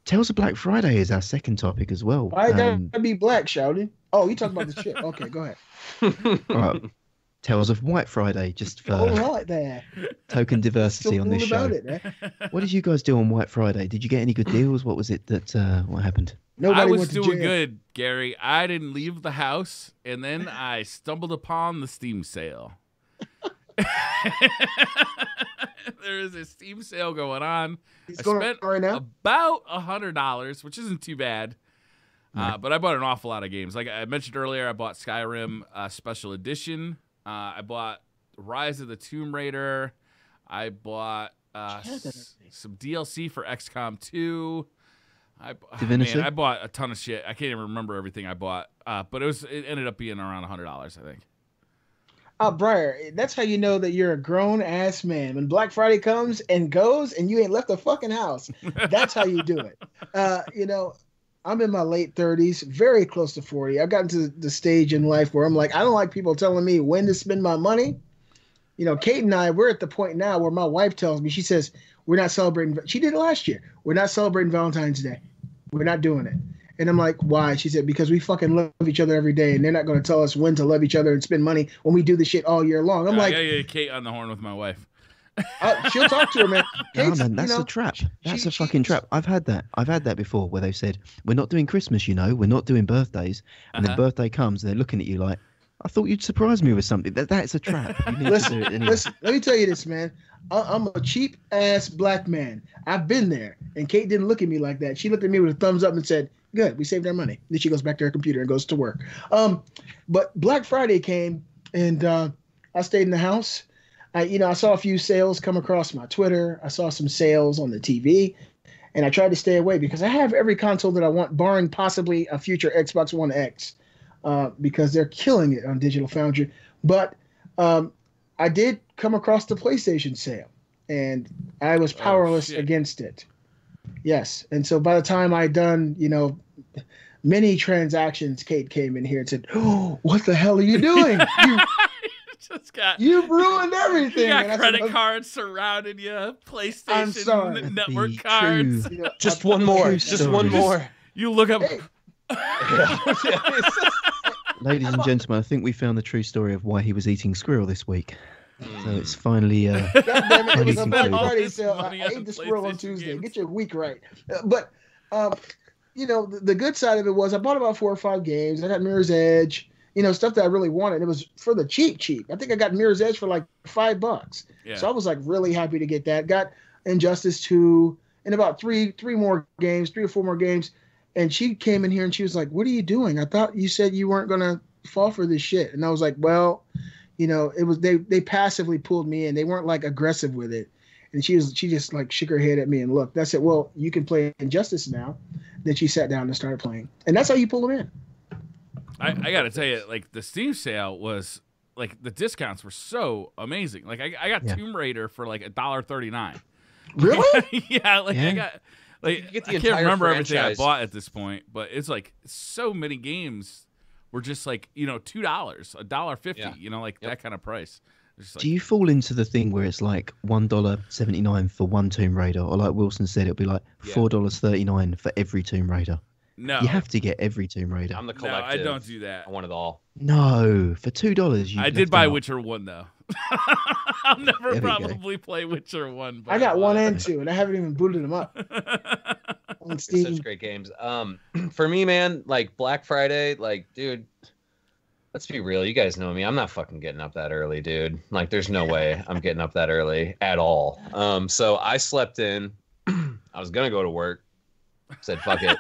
Tales of Black Friday is our second topic as well. Why gotta be black, shouted? Oh, you talking about the shit. Okay, go ahead. Right. Tales of White Friday, just for token diversity on this show. What did you guys do on White Friday? Did you get any good deals? What was it that what happened? I was doing good, Gary. I didn't leave the house, and then I stumbled upon the Steam sale. There is a Steam sale going on. I spent about $100, which isn't too bad. But I bought an awful lot of games. Like I mentioned earlier, I bought Skyrim Special Edition. I bought Rise of the Tomb Raider. I bought some DLC for XCOM 2. I bought a ton of shit. I can't even remember everything I bought. But it ended up being around $100, I think. Briar, that's how you know that you're a grown-ass man. When Black Friday comes and goes and you ain't left the fucking house, that's how you do it. I'm in my late 30s, very close to 40. I've gotten to the stage in life where I'm like, I don't like people telling me when to spend my money. Kate and I, we're at the point now where my wife tells me, she says, we're not celebrating. She did it last year. We're not celebrating Valentine's Day. We're not doing it. And I'm like, why? She said, because we fucking love each other every day, and they're not going to tell us when to love each other and spend money when we do this shit all year long. I'm like, yeah, Kate on the horn with my wife. She'll talk to her, man. No, man, that's a trap. That's a fucking trap. I've had that before where they've said, we're not doing Christmas, we're not doing birthdays. And then birthday comes and they're looking at you like, I thought you'd surprise me with something. That's a trap. You need to do it anyway. Listen, let me tell you this, man. I'm a cheap ass black man. I've been there. And Kate didn't look at me like that. She looked at me with a thumbs up and said, good, we saved our money. Then she goes back to her computer and goes to work. But Black Friday came and I stayed in the house. I saw a few sales come across my Twitter. I saw some sales on the TV, and I tried to stay away because I have every console that I want, barring possibly a future Xbox One X, because they're killing it on Digital Foundry. But I did come across the PlayStation sale, and I was powerless against it. Yes, and so by the time I'd done, many transactions, Kate came in here and said, "Oh, what the hell are you doing? You've ruined everything." You got credit cards surrounding you, PlayStation network cards. Just one more. Just one more. You look up. Hey. Ladies and gentlemen, I think we found the true story of why he was eating squirrel this week. So it's finally. God damn it! It was a Black Friday sale. I ate the squirrel on Tuesday. Get your week right. But the good side of it was I bought about 4 or 5 games. I got Mirror's Edge. Stuff that I really wanted. It was for the cheap. I think I got Mirror's Edge for like $5. Yeah. So I was like really happy to get that. Got Injustice 2 and about three or 4 more games. And she came in here and she was like, "What are you doing? I thought you said you weren't gonna fall for this shit." And I was like, "Well, it was they passively pulled me in. They weren't like aggressive with it." And she just like shook her head at me and looked. I said, "Well, you can play Injustice now." Then she sat down and started playing, and that's how you pull them in. I got to tell you, like the Steam sale was like the discounts were so amazing. Like I got Tomb Raider for like $1.39. Really? Yeah. I got like I can't remember everything I bought at this point, but it's like so many games were just like $2, $1.50. That kind of price. Do you fall into the thing where it's like $1.79 for one Tomb Raider, or like Wilson said, it'll be like $4.39 for every Tomb Raider? No, you have to get every Tomb Raider. I'm the collective. No, I don't do that. I want it all. No, for $2. I did buy Witcher 1 though. I'll never probably play Witcher 1. I got 1 and 2, and I haven't even booted them up. On Steam. Such great games. For me, man, like Black Friday, like, dude, let's be real. You guys know me. I'm not fucking getting up that early, dude. Like, there's no way I'm getting up that early at all. So I slept in. I was gonna go to work. Said fuck it.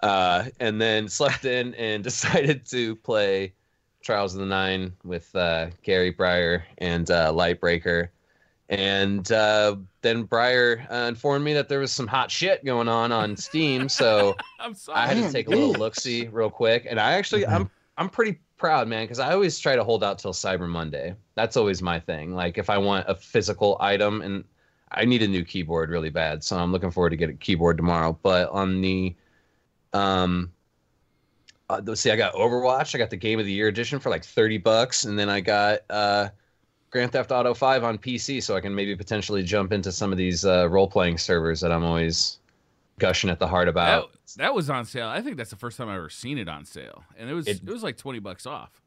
And then slept in and decided to play Trials of the Nine with Gary, Briar, and Lightbreaker. And then Briar informed me that there was some hot shit going on Steam, so I had to take a little look-see real quick. And I actually, I'm pretty proud, man, because I always try to hold out till Cyber Monday. That's always my thing. Like, if I want a physical item, and I need a new keyboard really bad, so I'm looking forward to get a keyboard tomorrow. But on the let's see, I got Overwatch. I got the Game of the Year edition for like $30, and then I got Grand Theft Auto 5 on PC, so I can maybe potentially jump into some of these role-playing servers that I'm always gushing at the heart about. That was on sale. I think that's the first time I've ever seen it on sale, and it was like $20 off.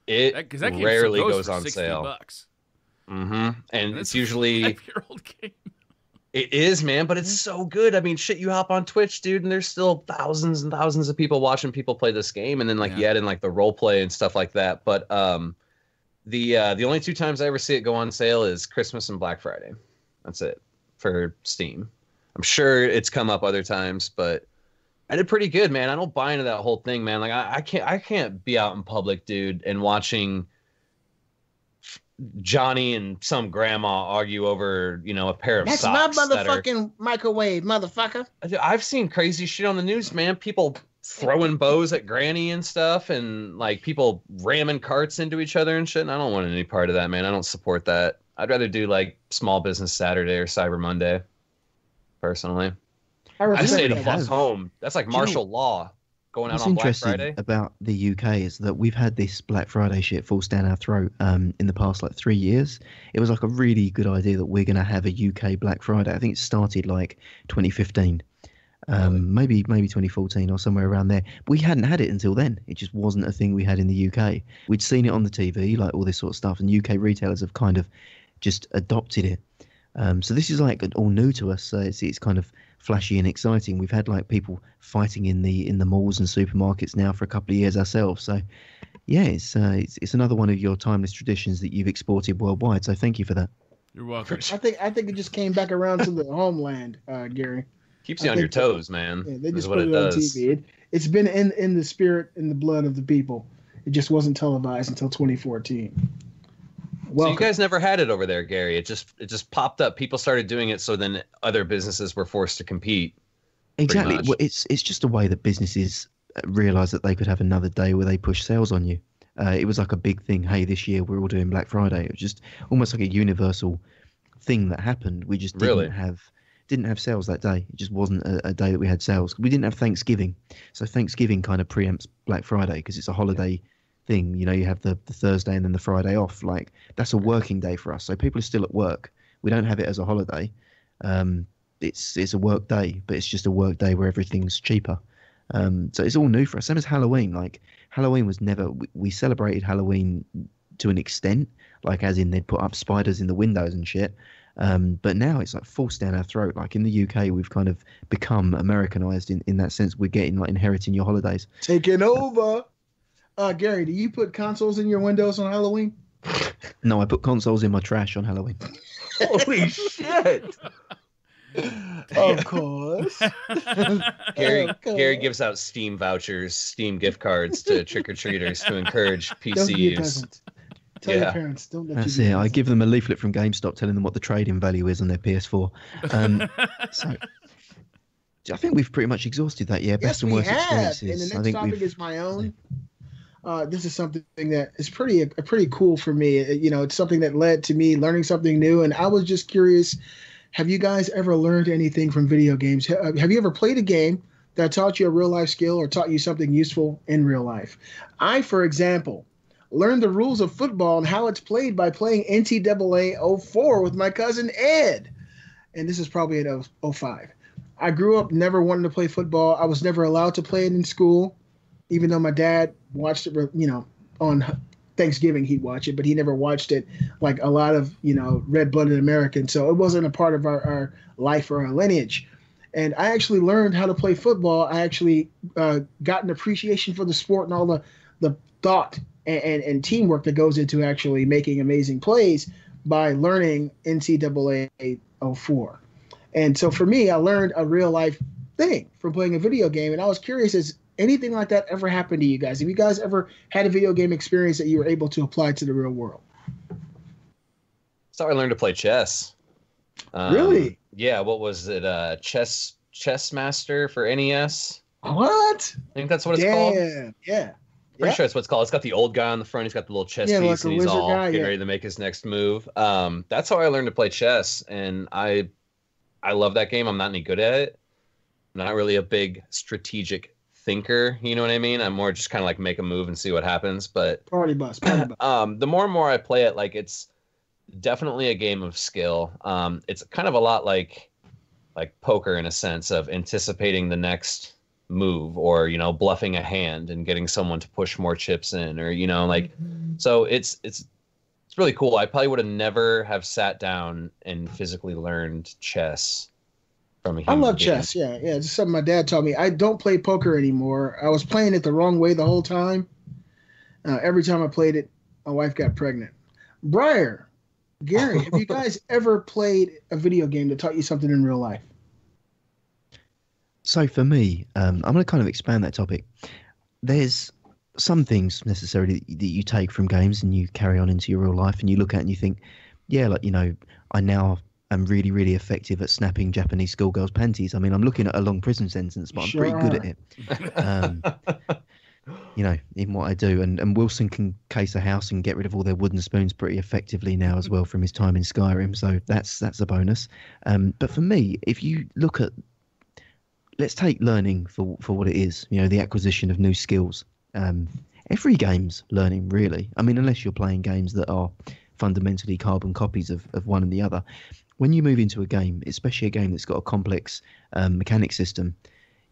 It that rarely goes on $60. sale. Mm-hmm. And it's usually a 5-year-old game. It is, man, but it's so good. I mean, shit, you hop on Twitch, dude, and there's still thousands and thousands of people watching people play this game, and then you add in like the role play and stuff like that. But the only 2 times I ever see it go on sale is Christmas and Black Friday. That's it for Steam. I'm sure it's come up other times, but I did pretty good, man. I don't buy into that whole thing, man. Like I can't be out in public, dude, and watching Johnny and some grandma argue over, a pair of socks. That's my motherfucking microwave, motherfucker. I've seen crazy shit on the news, man. People throwing bows at Granny and stuff, and like people ramming carts into each other and shit. And I don't want any part of that, man. I don't support that. I'd rather do like Small Business Saturday or Cyber Monday, personally. I stay the fuck home. That's like martial law. Going out on Black Friday. What's interesting about the UK is that we've had this Black Friday shit forced down our throat in the past 3 years. It was like a really good idea that we're going to have a UK Black Friday. I think it started like 2015. maybe 2014 or somewhere around there. We hadn't had it until then. It just wasn't a thing we had in the UK. We'd seen it on the TV, like all this sort of stuff, and UK retailers have kind of just adopted it. So this is like all new to us. It's kind of flashy and exciting. We've had like people fighting in the malls and supermarkets now for a couple of years ourselves. So yeah, it's another one of your timeless traditions that you've exported worldwide. So thank you for that. You're welcome. I think it just came back around to the homeland, Gary. Keeps you on your toes, man. Yeah, they just is what put it it on does. TV. It's been in the spirit and the blood of the people. It just wasn't televised until 2014. So you guys never had it over there, Gary. It just popped up. People started doing it, so then other businesses were forced to compete. Exactly. Well, it's just a way that businesses realize that they could have another day where they push sales on you. It was like a big thing. Hey, this year we're all doing Black Friday. It was just almost like a universal thing that happened. We just didn't have sales that day. It just wasn't a day that we had sales. We didn't have Thanksgiving, so Thanksgiving kind of preempts Black Friday because it's a holiday thing. You know, you have the Thursday and then the Friday off. Like that's a working day for us. So people are still at work. We don't have it as a holiday. It's a work day, but it's just a work day where everything's cheaper. So it's all new for us. Same as Halloween. Like Halloween was never. We celebrated Halloween to an extent, like as in they'd put up spiders in the windows and shit. But now it's like forced down our throat. Like in the UK, we've kind of become Americanized in that sense. We're getting like inheriting your holidays. Taking over. Gary, do you put consoles in your windows on Halloween? No, I put consoles in my trash on Halloween. Holy shit! Of course. Gary gives out Steam vouchers, Steam gift cards to trick-or-treaters to encourage PC Don't be a use. peasant. Tell your parents, don't let That's you be it. a I peasant. give them a leaflet from GameStop telling them what the trade-in value is on their PS4. So I think we've pretty much exhausted that. Yeah, best Yes, and we worst have. experiences. And the I next think topic we've. is my own. This is something that is pretty cool for me. You know, it's something that led to me learning something new, and I was just curious. Have you guys ever learned anything from video games? Have you ever played a game that taught you a real life skill or taught you something useful in real life? I, for example, learned the rules of football and how it's played by playing NCAA 04 with my cousin Ed. And this is probably in 05. I grew up never wanting to play football. I was never allowed to play it in school, even though my dad watched it, you know, on Thanksgiving he'd watch it, but he never watched it like a lot of, you know, red-blooded Americans. So it wasn't a part of our life or our lineage. And I actually learned how to play football. I actually got an appreciation for the sport and all the thought and teamwork that goes into actually making amazing plays by learning NCAA 04. And so for me, I learned a real life thing from playing a video game. And I was curious, has anything like that ever happened to you guys? Have you guys ever had a video game experience that you were able to apply to the real world? So I learned to play chess. Really? Yeah. What was it? Chess Master for NES. What? I think that's what it's called. Yeah. Pretty sure that's what it's called. It's got the old guy on the front. He's got the little chess Yeah, piece, like a and he's wizard all guy, getting yeah. ready to make his next move. That's how I learned to play chess, and I love that game. I'm not any good at it. I'm not really a big strategic thinker. You know what I mean? I'm more just kind of like make a move and see what happens. But Party bus. the more and more I play it, like it's definitely a game of skill. It's kind of a lot like poker in a sense of anticipating the next move, or you know, bluffing a hand and getting someone to push more chips in, or you know, like so it's really cool. I probably would have never have sat down and physically learned chess from a human I love being. chess. Yeah. It's something my dad taught me. I don't play poker anymore. I was playing it the wrong way the whole time. Every time I played it, my wife got pregnant. Briar, Gary, have you guys ever played a video game that taught you something in real life? So for me, I'm going to kind of expand that topic. There's some things necessarily that you take from games and you carry on into your real life, and you look at and you think, yeah, like, you know, I now am really, really effective at snapping Japanese schoolgirls' panties. I mean, I'm looking at a long prison sentence, but I'm Sure pretty good at it. You know, in what I do. And Wilson can case a house and get rid of all their wooden spoons pretty effectively now as well from his time in Skyrim. So that's a bonus. But for me, if you look at, let's take learning for what it is, you know, the acquisition of new skills. Every game's learning, really. I mean, unless you're playing games that are fundamentally carbon copies of one and the other. When you move into a game, especially a game that's got a complex mechanic system,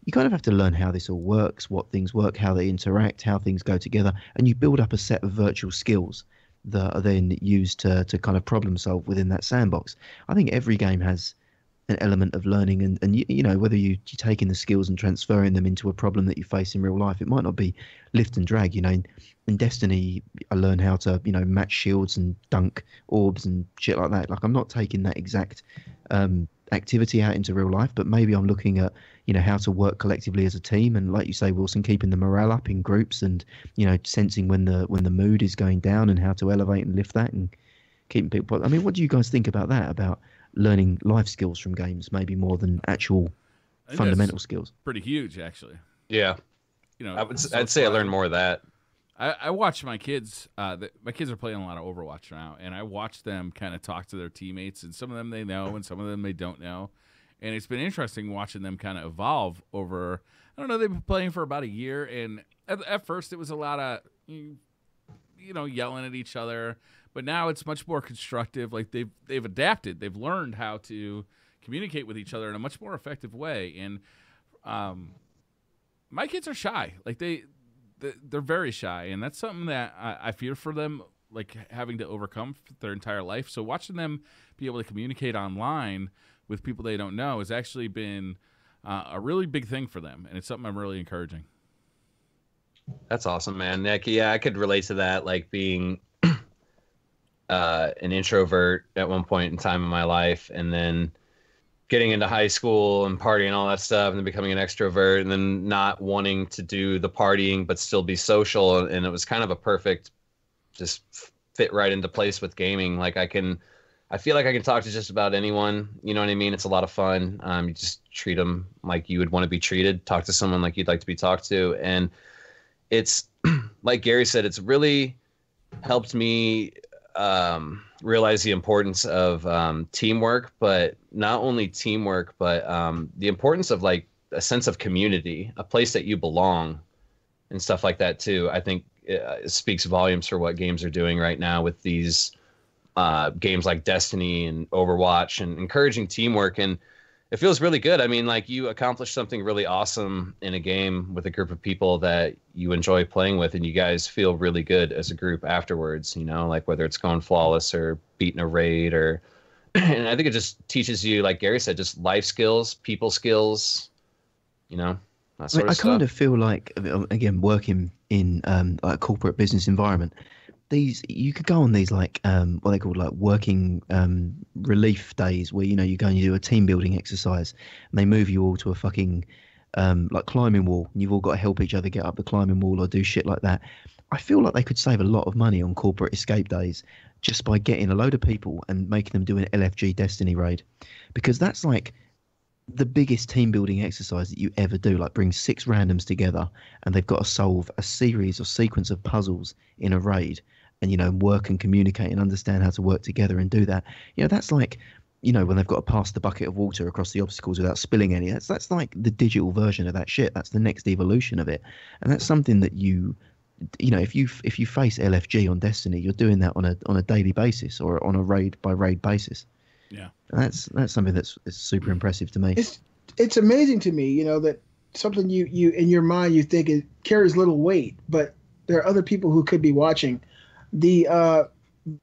you kind of have to learn how this all works, what things work, how they interact, how things go together, and you build up a set of virtual skills that are then used to kind of problem solve within that sandbox. I think every game has an element of learning, and you know, whether you're taking the skills and transferring them into a problem that you face in real life. It might not be lift and drag. You know, in Destiny, I learned how to, you know, match shields and dunk orbs and shit like that. Like, I'm not taking that exact activity out into real life, but maybe I'm looking at, you know, how to work collectively as a team, and like you say, Wilson, keeping the morale up in groups, and, you know, sensing when the mood is going down and how to elevate and lift that and keeping people. I mean, what do you guys think about that? About learning life skills from games, maybe more than actual fundamental skills? Pretty huge, actually. Yeah, you know, I'd say I learned more of that. I watch my kids. My kids are playing a lot of Overwatch now, and I watch them kind of talk to their teammates, and some of them they know, and some of them they don't know. And it's been interesting watching them kind of evolve over. I don't know. They've been playing for about a year, and at first it was a lot of you know, yelling at each other. But now it's much more constructive. Like, they've adapted. They've learned how to communicate with each other in a much more effective way. And my kids are shy. Like, they're very shy, and that's something that I fear for them, like, having to overcome their entire life. So watching them be able to communicate online with people they don't know has actually been a really big thing for them, and it's something I'm really encouraging. That's awesome, man. Nick, yeah, I could relate to that, like being an introvert at one point in time in my life, and then getting into high school and partying and all that stuff, and then becoming an extrovert, and then not wanting to do the partying but still be social. And it was kind of a perfect, just fit right into place with gaming. Like, I feel like I can talk to just about anyone. You know what I mean? It's a lot of fun. You just treat them like you would want to be treated. Talk to someone like you'd like to be talked to. And it's, like Gary said, it's really helped me realize the importance of teamwork, but not only teamwork, but the importance of, like, a sense of community, a place that you belong, and stuff like that too. I think it speaks volumes for what games are doing right now with these games like Destiny and Overwatch, and encouraging teamwork. And it feels really good. I mean, like, you accomplish something really awesome in a game with a group of people that you enjoy playing with, and you guys feel really good as a group afterwards, you know, like whether it's going flawless or beating a raid, or, and I think it just teaches you, like Gary said, just life skills, people skills, you know, that sort of stuff. I kind of feel like, again, working in like a corporate business environment, you could go on these, like, what they call, like, working relief days, where, you know, you go and you do a team building exercise, and they move you all to a fucking like climbing wall, and you've all got to help each other get up the climbing wall or do shit like that. I feel like they could save a lot of money on corporate escape days just by getting a load of people and making them do an LFG Destiny raid, because that's like the biggest team building exercise that you ever do. Like, bring 6 randoms together, and they've got to solve a series or sequence of puzzles in a raid, and, you know, work and communicate and understand how to work together and do that. You know, that's like, you know, when they've got to pass the bucket of water across the obstacles without spilling any. That's like the digital version of that shit. That's the next evolution of it. And that's something that you know, if you face LFG on Destiny, you're doing that on a daily basis, or on a raid by raid basis. Yeah. And that's something that's super impressive to me. It's amazing to me, you know, that something you in your mind you think it carries little weight, but there are other people who could be watching. The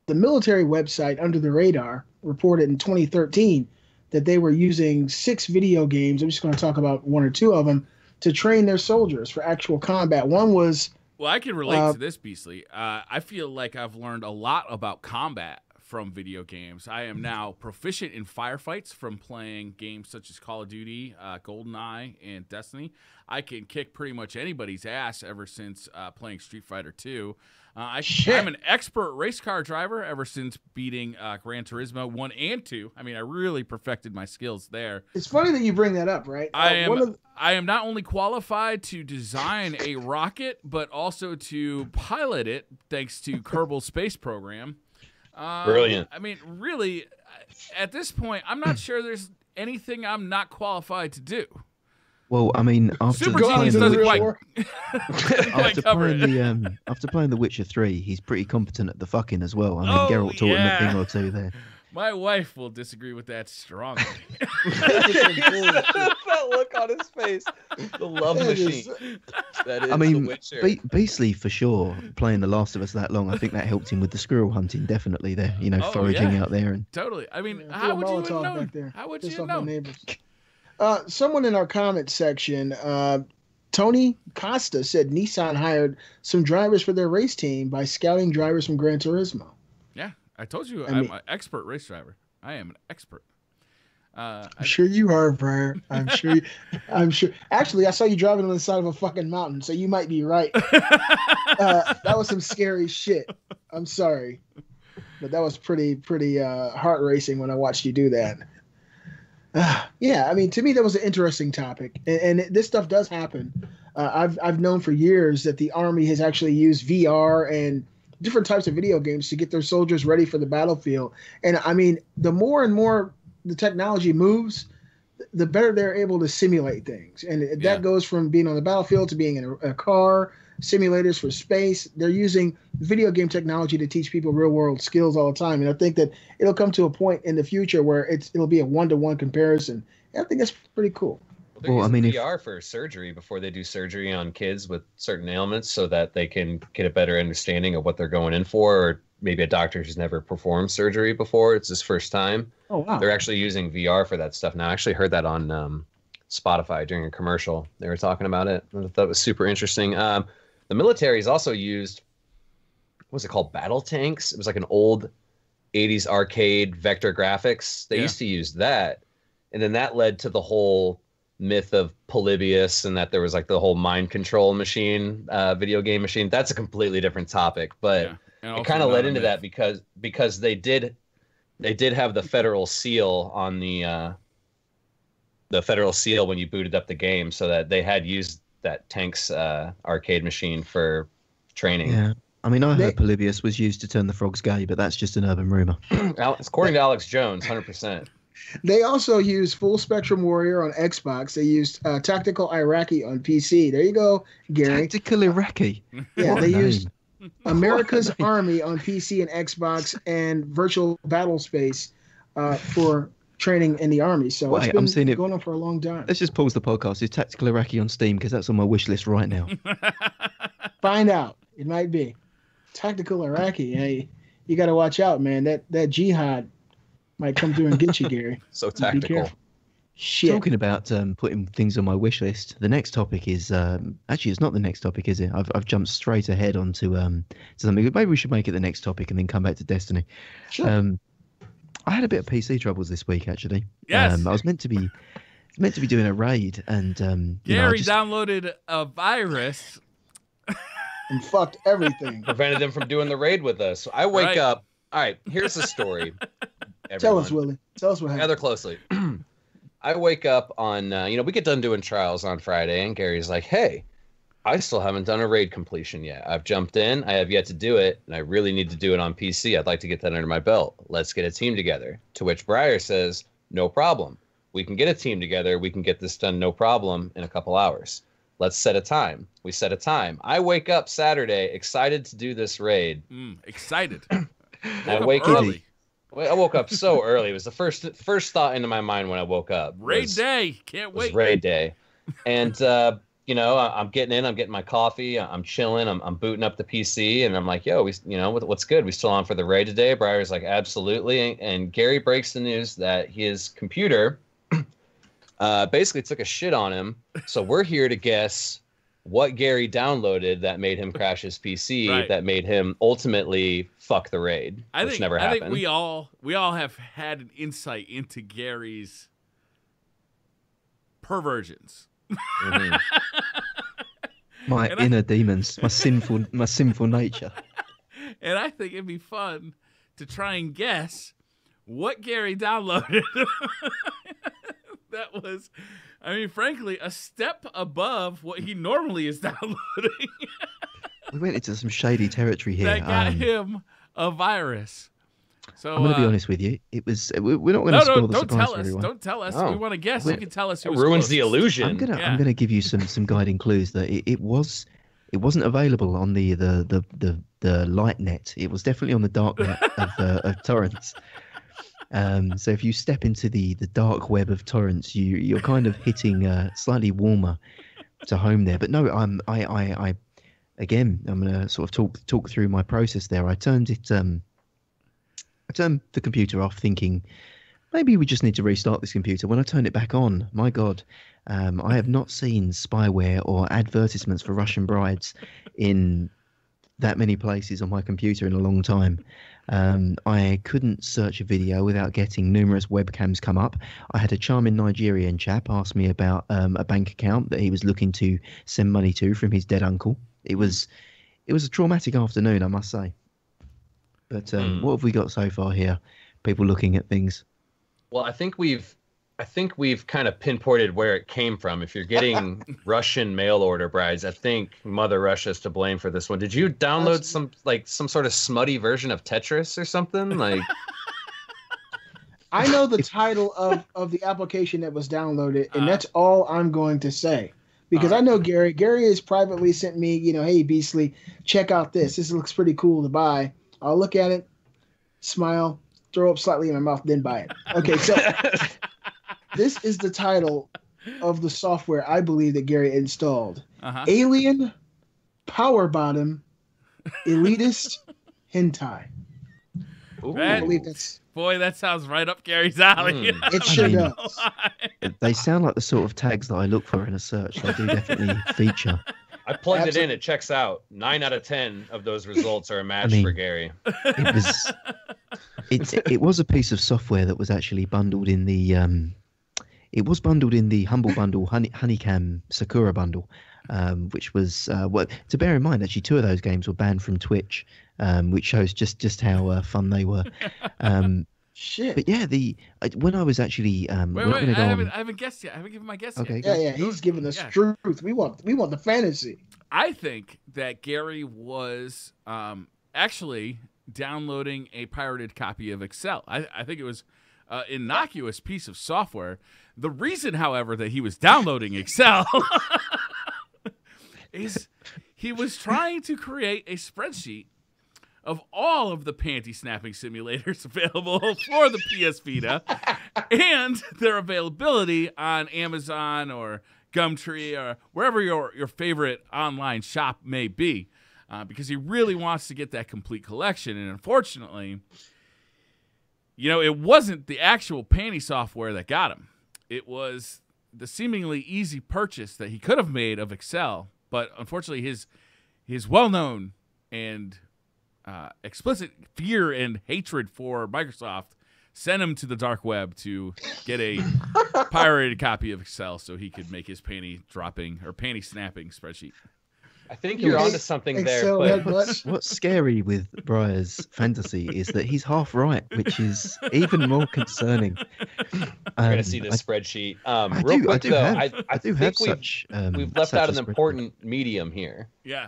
military website Under the Radar reported in 2013 that they were using 6 video games. I'm just going to talk about 1 or 2 of them to train their soldiers for actual combat. One was... Well, I can relate to this, Beastley. I feel like I've learned a lot about combat from video games. I am now proficient in firefights from playing games such as Call of Duty, GoldenEye, and Destiny. I can kick pretty much anybody's ass ever since playing Street Fighter 2. I'm an expert race car driver ever since beating Gran Turismo 1 and 2. I mean, I really perfected my skills there. It's funny that you bring that up, right? I am not only qualified to design a rocket, but also to pilot it, thanks to Kerbal Space Program. Brilliant. I mean, really, at this point, I'm not sure there's anything I'm not qualified to do. Well, I mean, after playing The Witcher 3, he's pretty competent at the fucking as well. I mean, Geralt taught him a thing or two there. My wife will disagree with that strongly. I felt look on his face. The love machine. That is I mean, The Witcher. Beastly for sure. Playing The Last of Us that long, I think that helped him with the squirrel hunting. Definitely, there, foraging out there and. Totally. I mean, Yeah, how would you have Molotov known? back there. How would Pissed you off have my known? neighbors. Someone in our comment section, Tony Costa, said Nissan hired some drivers for their race team by scouting drivers from Gran Turismo. Yeah, I told you I mean- I'm an expert race driver. I am an expert. I'm sure you are, Briar. I'm sure. I'm sure. Actually, I saw you driving on the side of a fucking mountain, so you might be right. That was some scary shit. I'm sorry, but that was pretty heart racing when I watched you do that. Yeah, I mean, to me, that was an interesting topic, and this stuff does happen. I've known for years that the Army has actually used VR and different types of video games to get their soldiers ready for the battlefield. And I mean, the more and more the technology moves, the better they're able to simulate things. And that goes from being on the battlefield to being in a car, simulators for space. They're using video game technology to teach people real world skills all the time. And I think that it'll come to a point in the future where it'll be a 1-to-1 comparison. And I think that's pretty cool. They're using VR for surgery before they do surgery on kids with certain ailments so that they can get a better understanding of what they're going in for, or maybe a doctor who's never performed surgery before. It's his first time. Oh, wow. They're actually using VR for that stuff now. I actually heard that on Spotify during a commercial. They were talking about it. I thought it was super interesting. The military's also used, what was it called? Battle tanks? It was like an old 80s arcade vector graphics. They used to use that. And then that led to the whole myth of Polybius and that there was like the whole mind control machine, video game machine. That's a completely different topic, but it kind of led into that because they did have the federal seal on the federal seal when you booted up the game, so that they had used that tanks arcade machine for training. Yeah. I mean, I heard Polybius was used to turn the frogs gay, but that's just an urban rumor. According to Alex Jones, 100%. They also used Full Spectrum Warrior on Xbox. They used Tactical Iraqi on PC. There you go, Gary. Tactical Iraqi. Yeah, they used America's Army on PC and Xbox and Virtual Battle Space for training in the Army. So it's been going on for a long time. Let's just pause the podcast. Is Tactical Iraqi on Steam? Because that's on my wish list right now. Find out. It might be. Tactical Iraqi. Hey, you got to watch out, man. That jihad might come through and get you, Gary. So tactical. Shit. Talking about putting things on my wish list, the next topic is actually it's not the next topic, is it? I've jumped straight ahead onto something. Maybe we should make it the next topic and then come back to Destiny. Sure. I had a bit of PC troubles this week, actually. Yes. I was meant to be doing a raid, and Gary downloaded a virus and fucked everything. Prevented them from doing the raid with us. So I wake up. All right, here's the story. Tell us, Willie. Tell us what happened. Gather closely. I wake up on, we get done doing trials on Friday, and Gary's like, hey, I still haven't done a raid completion yet. I've jumped in. I have yet to do it, and I really need to do it on PC. I'd like to get that under my belt. Let's get a team together. To which Briar says, no problem. We can get a team together. We can get this done no problem in a couple hours. Let's set a time. We set a time. I wake up Saturday excited to do this raid. Excited. I wake up. I woke up so early. It was the first thought into my mind when I woke up. Raid day. Can't wait. Raid day. And, I'm getting in. I'm getting my coffee. I'm chilling. I'm booting up the PC. And I'm like, yo, what's good? We still on for the raid today? Briar's like, absolutely. And Gary breaks the news that his computer basically took a shit on him. So we're here to guess what Gary downloaded that made him crash his PC, that made him ultimately fuck the raid, which never happened. I think we all have had an insight into Gary's perversions. Mm-hmm. My inner demons, my sinful nature. And I think it'd be fun to try and guess what Gary downloaded. That was, frankly, a step above what he normally is downloading. We went into some shady territory here. That got him a virus. So I'm going to be honest with you. It was. We're not going to spoil the surprise for everyone. Don't tell us. We want to guess. You can tell us. It ruins the illusion. I'm gonna give you some guiding clues that it wasn't available on the light net. It was definitely on the dark net of torrents. So if you step into the dark web of torrents, you're kind of hitting slightly warmer to home there. But no, I again, I'm gonna sort of talk through my process there. I turned the computer off, thinking maybe we just need to restart this computer. When I turned it back on, my God, I have not seen spyware or advertisements for Russian brides in that many places on my computer in a long time. I couldn't search a video without getting numerous webcams come up. I had a charming Nigerian chap ask me about a bank account that he was looking to send money to from his dead uncle. It was a traumatic afternoon, I must say. But what have we got so far here? People looking at things. Well, I think we've kind of pinpointed where it came from. If you're getting Russian mail order brides, I think Mother Russia's to blame for this one. Did you download some sort of smutty version of Tetris or something? Like, I know the title of the application that was downloaded, and that's all I'm going to say. Because I know Gary. Gary has privately sent me, hey, Beastly, check out this. This looks pretty cool to buy. I'll look at it, smile, throw up slightly in my mouth, then buy it. Okay, so this is the title of the software I believe that Gary installed. Alien Power Bottom Elitist Hentai. I believe that's... Boy, that sounds right up Gary's alley. It sure does. They sound like the sort of tags that I look for in a search. They do definitely feature. I plugged it in. It checks out. 9 out of 10 of those results are a match for Gary. It was a piece of software that was actually bundled in the Humble Bundle Honeycam Sakura bundle, which was to bear in mind, actually 2 of those games were banned from Twitch, which shows just how fun they were. Shit. But yeah, when I was actually I haven't guessed yet. I haven't given my guess yet. Yeah, he's giving us truth. We want the fantasy. I think that Gary was actually downloading a pirated copy of Excel. I think it was an innocuous piece of software. The reason, however, that he was downloading Excel is he was trying to create a spreadsheet of all of the panty snapping simulators available for the PS Vita and their availability on Amazon or Gumtree or wherever your favorite online shop may be, because he really wants to get that complete collection. And unfortunately, it wasn't the actual panty software that got him. It was the seemingly easy purchase that he could have made of Excel, but unfortunately his well-known and explicit fear and hatred for Microsoft sent him to the dark web to get a pirated copy of Excel so he could make his panty snapping spreadsheet. I think you're onto something there. But what's scary with Briar's fantasy is that he's half right, which is even more concerning. I'm going to see this spreadsheet. Real quick, I think we've left out an important medium here. Yeah.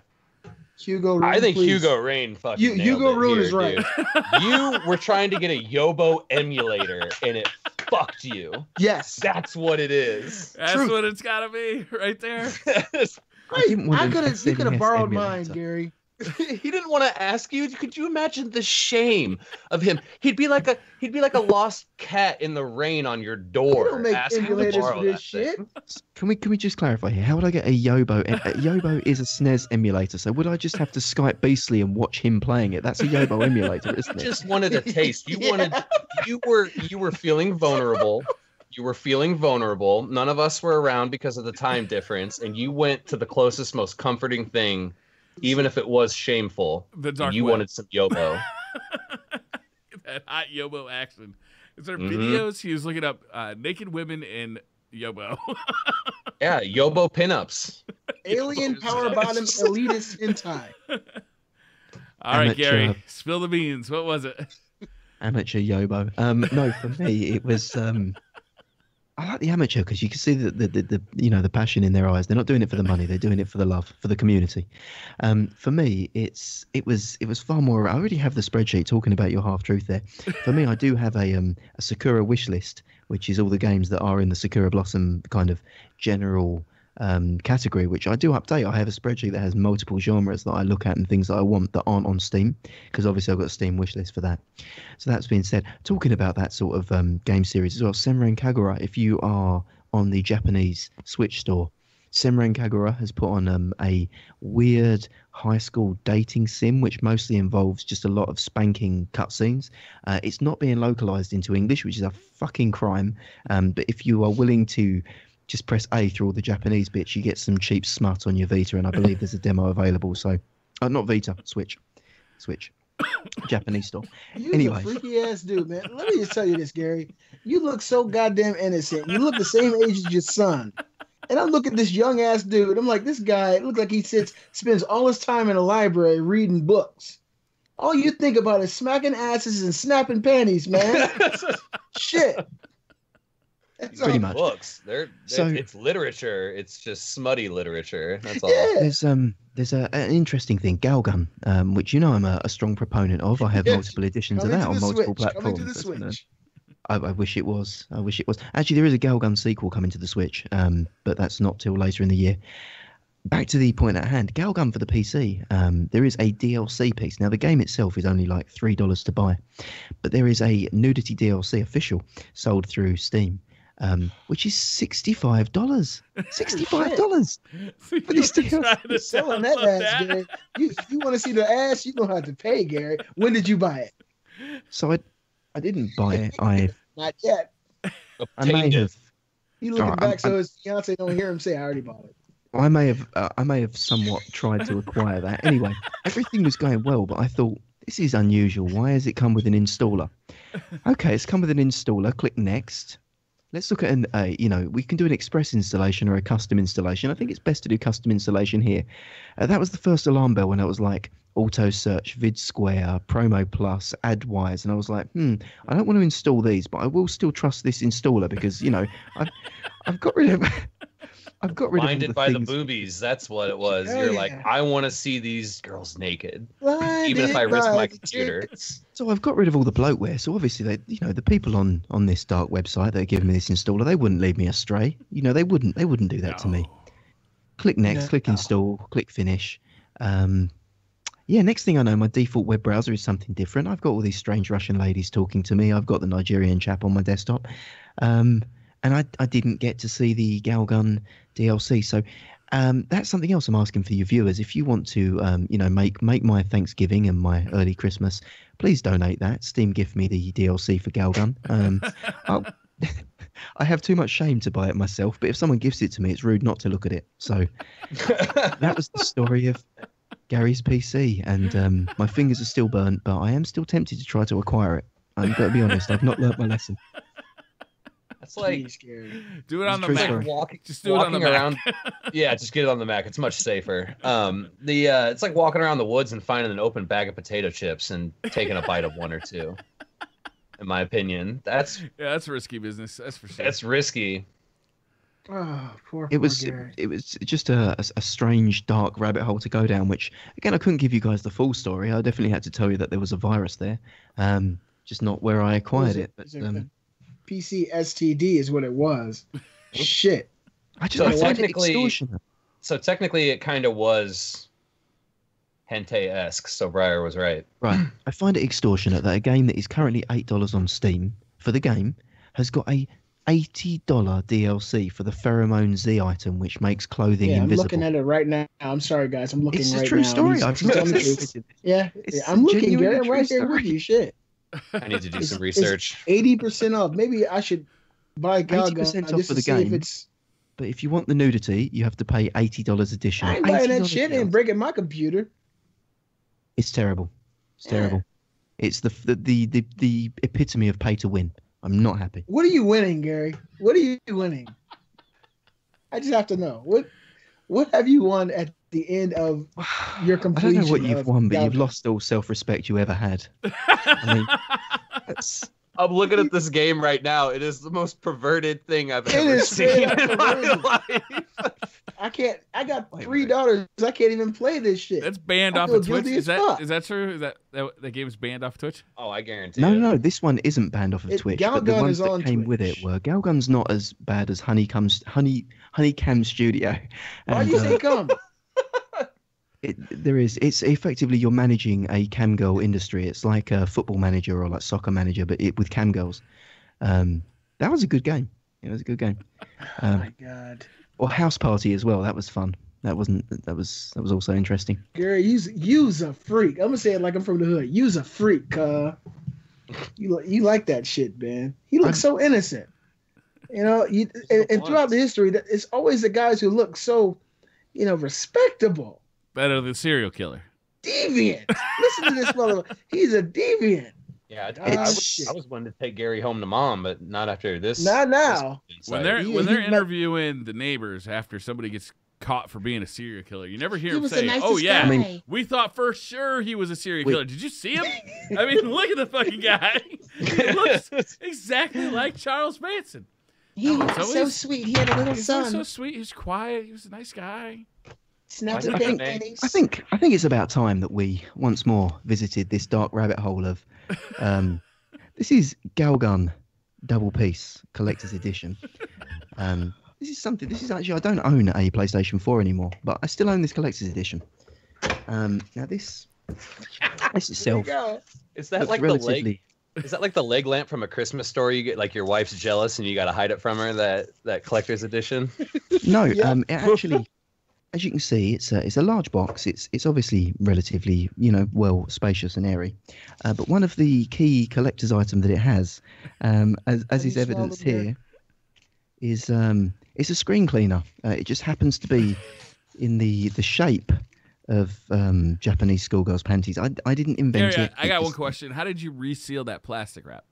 Hugo Rain, I think please. Hugo Rain fucking Hugo Rain is right. You were trying to get a Yobo emulator, and it fucked you. Yes. That's what it is. That's what it's got to be right there. You could have borrowed mine, Gary. He didn't want to ask you. Could you imagine the shame of him? He'd be like a lost cat in the rain on your door. Don't make emulators for this shit. Can we just clarify here? How would I get a Yobo? Yobo is a SNES emulator, so would I just have to Skype Beastly and watch him playing it? That's a Yobo emulator, isn't it? You just wanted a taste. You were feeling vulnerable. You were feeling vulnerable. None of us were around because of the time difference, and you went to the closest, most comforting thing. Even if it was shameful, wanted some Yobo. That hot Yobo action. Is there videos? He was looking up naked women in Yobo. Yeah, Yobo pinups. Alien Power Bottom Elitist Hentai. All right, Gary, spill the beans. What was it? Amateur Yobo. No, for me, it was... I like the amateur because you can see the passion in their eyes. They're not doing it for the money; they're doing it for the love, for the community. For me, it was far more. I already have the spreadsheet talking about your half truth there. For me, I do have a Sakura wish list, which is all the games that are in the Sakura Blossom kind of general category, which I do update. I have a spreadsheet that has multiple genres that I look at and things that I want that aren't on Steam, because obviously I've got a Steam wishlist for that. So that's being said, talking about that sort of game series as well, Senran Kagura, if you are on the Japanese Switch store, Senran Kagura has put on a weird high school dating sim, which mostly involves just a lot of spanking cutscenes. It's not being localized into English, which is a fucking crime. But if you are willing to just press A through all the Japanese bits, you get some cheap smut on your Vita, and I believe there's a demo available. So, not Vita, Switch, Japanese store. You're a freaky ass dude, man. Let me just tell you this, Gary. You look so goddamn innocent. You look the same age as your son. And I look at this young ass dude. I'm like, this guy looks like he spends all his time in a library reading books. All you think about is smacking asses and snapping panties, man. Shit. That's pretty much books. It's literature. It's just smutty literature. That's all. Yeah. There's an interesting thing, Galgun, which I'm a strong proponent of. I have multiple editions of that on multiple platforms. Coming to the Switch. I wish it was. Actually, there is a Galgun sequel coming to the Switch, but that's not till later in the year. Back to the point at hand, Galgun for the PC. There is a DLC piece. Now, the game itself is only like $3 to buy, but there is a nudity DLC official sold through Steam, which is $65. $65 for this DLC. You're selling that ass, Gary. You want to see the ass? You don't have to pay, Gary. When did you buy it? So I didn't buy it. Not yet. I may have. He looking back so his fiance don't hear him say, "I already bought it." I may have somewhat tried to acquire that. Anyway, everything was going well, but I thought, this is unusual. Why has it come with an installer? Okay, it's come with an installer. Click next. Let's look at we can do an express installation or a custom installation. I think it's best to do custom installation here. That was the first alarm bell when I was like, auto search, vid square, promo plus, AdWise, and I was like, I don't want to install these, but I will still trust this installer because I've got rid of. I've got rid Blinded of by things. the boobies. That's what it was. Oh, You're yeah. like, I want to see these girls naked, Blinded even if I risk by my the computer. tits. So I've got rid of all the bloatware. So obviously, the people on this dark website that are giving me this installer, they wouldn't lead me astray. They wouldn't do that to me. Click next, click install, click finish. Next thing I know, my default web browser is something different. I've got all these strange Russian ladies talking to me. I've got the Nigerian chap on my desktop. And I didn't get to see the Galgun DLC. So that's something else I'm asking for your viewers. If you want to, make my Thanksgiving and my early Christmas, please donate that. Steam gift me the DLC for Galgun. I have too much shame to buy it myself, but if someone gives it to me, it's rude not to look at it. So that was the story of Gary's PC, and my fingers are still burnt, but I am still tempted to try to acquire it. I'm going to be honest, I've not learnt my lesson. That's like, do it on the true Mac. story. Just do it on the around. Mac. Yeah, just get it on the Mac. It's much safer. It's like walking around the woods and finding an open bag of potato chips and taking a bite of one or two. In my opinion, that's risky business. That's for sure. That's risky. Oh, poor It was Gary. it was just a strange dark rabbit hole to go down, which again I couldn't give you guys the full story. I definitely had to tell you that there was a virus there, just not where I acquired it. But PC STD is what it was. Shit. I find it extortionate. So technically, it kind of was hentai-esque. So Briar was right. Right. I find it extortionate that a game that is currently $8 on Steam for the game has got a $80 DLC for the Pheromone Z item, which makes clothing invisible. I'm looking at it right now. I'm sorry, guys. I'm looking right now. It's a true story. I'm looking, Gary. I'm right here with you. Shit. I need to do some research. 80% off. Maybe I should buy Galgun 80% off for the game. But if you want the nudity, you have to pay $80 additional. I ain't buying that shit and breaking my computer. It's terrible. It's terrible. It's the epitome of pay to win. I'm not happy. What are you winning, Gary? What are you winning? I just have to know. What have you won at the end of your completion? I don't know what you've won, but Galgun? you've lost all self-respect you ever had. I mean, I'm looking at this game right now. It is the most perverted thing I've ever seen in my life. I got 3 daughters. I can't even play this shit. That's banned off of Twitch. Is that true? Is that game is banned off Twitch? Oh, I guarantee. No, this one isn't banned off of Twitch. But the ones that came with it were Galgun's not as bad as Honeycomb Honeycam Studio. Why And, you say come? it's effectively you're managing a cam girl industry. It's like a football manager or like soccer manager, but with cam girls. That was a good game. It was a good game. Oh my God. Or House Party as well. That was fun. That was also interesting. Gary, you's a freak. I'm gonna say it like I'm from the hood. You's a freak. You like that shit, man. He looks so innocent. You know, and throughout the history, it's always the guys who look so, respectable. Better than serial killer. Deviant. Listen to this motherfucker. He's a deviant. Yeah, I was wanting to take Gary home to mom, but not after this. Not now. When they're interviewing the neighbors after somebody gets caught for being a serial killer, you never hear him say, "Oh yeah, I mean, we thought for sure he was a serial killer." Did you see him? I mean, look at the fucking guy. He looks exactly like Charles Manson. He was so sweet. He had a little son. He was so sweet. He was quiet. He was a nice guy. Snapped at pink pennies. I think it's about time that we once more visited this dark rabbit hole of. This is Galgun Double Piece Collector's Edition. This is actually, I don't own a PlayStation 4 anymore, but I still own this Collector's Edition. Now this itself is that like relatively... the leg? Is that like the leg lamp from a Christmas store? You get like your wife's jealous and you got to hide it from her. That Collector's Edition. No, it actually. As you can see, it's a large box. It's obviously relatively, well, spacious and airy. But one of the key collector's items that it has, as is evidenced here, is it's a screen cleaner. It just happens to be in the shape of Japanese schoolgirls' panties. I didn't invent it. I got one question. How did you reseal that plastic wrap?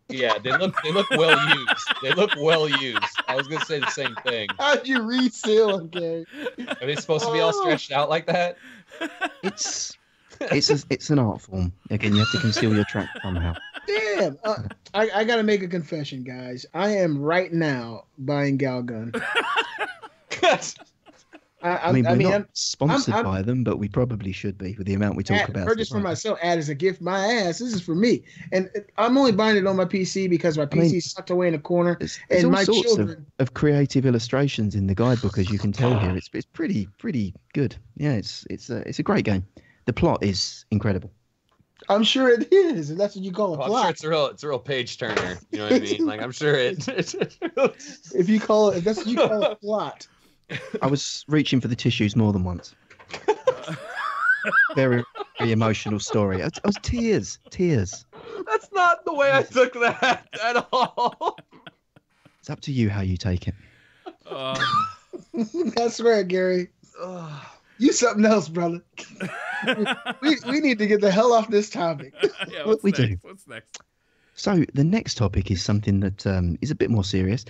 Yeah, they look well used. They look well used. I was gonna say the same thing. How'd you reseal them, Gary? Are they supposed to be all stretched out like that? It's an art form. Again, you have to conceal your track somehow. Damn. I gotta make a confession, guys. I am right now buying Galgun. I mean, we're not sponsored by them, but we probably should be with the amount we talk about. Purchase for myself, add as a gift. My ass. This is for me, and I'm only buying it on my PC because my PC is tucked away in a corner. There's and all my sorts children of creative illustrations in the guidebook, as you can tell here. It's pretty good. Yeah, it's a great game. The plot is incredible. I'm sure it is, and that's what you call a plot. I'm sure it's a real page turner. You know what I mean? Like I'm sure it. If that's what you call a plot. I was reaching for the tissues more than once. Very, very emotional story. I was tears. That's not the way I took that at all. It's up to you how you take it. I swear, Gary. You something else, brother. we need to get the hell off this topic. Yeah, what's next? So the next topic is something that is a bit more serious.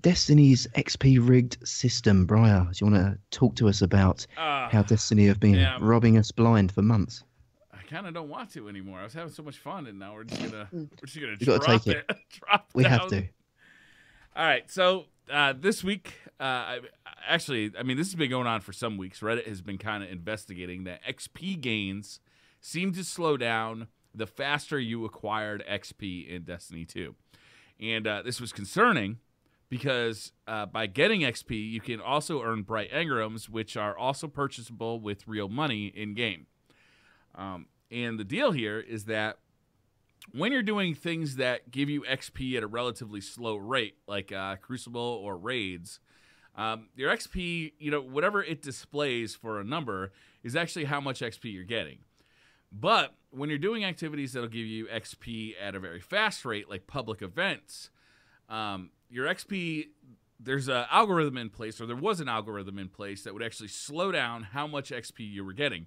Destiny's XP rigged system. Briar, do you want to talk to us about how Destiny have been robbing us blind for months? I kind of don't want to anymore. I was having so much fun, and now we're just gonna drop it. We have to. All right. So this week, this has been going on for some weeks. Reddit has been kind of investigating that XP gains seem to slow down the faster you acquired XP in Destiny 2, and this was concerning. Because by getting XP, you can also earn bright engrams, which are also purchasable with real money in-game. And the deal here is that when you're doing things that give you XP at a relatively slow rate, like Crucible or Raids, your XP, whatever it displays for a number, is actually how much XP you're getting. But when you're doing activities that'll give you XP at a very fast rate, like public events, your XP, there's an algorithm in place, or there was an algorithm in place that would actually slow down how much XP you were getting.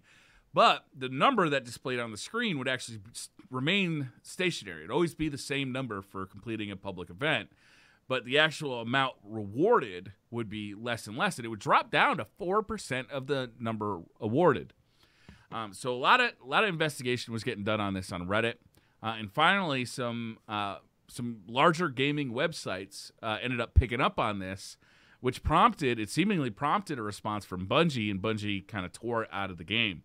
But the number that displayed on the screen would actually remain stationary. It'd always be the same number for completing a public event, but the actual amount rewarded would be less and less, and it would drop down to 4% of the number awarded. So a lot of investigation was getting done on this on Reddit, and finally some larger gaming websites ended up picking up on this, which seemingly prompted a response from Bungie, and Bungie kind of tore it out of the game.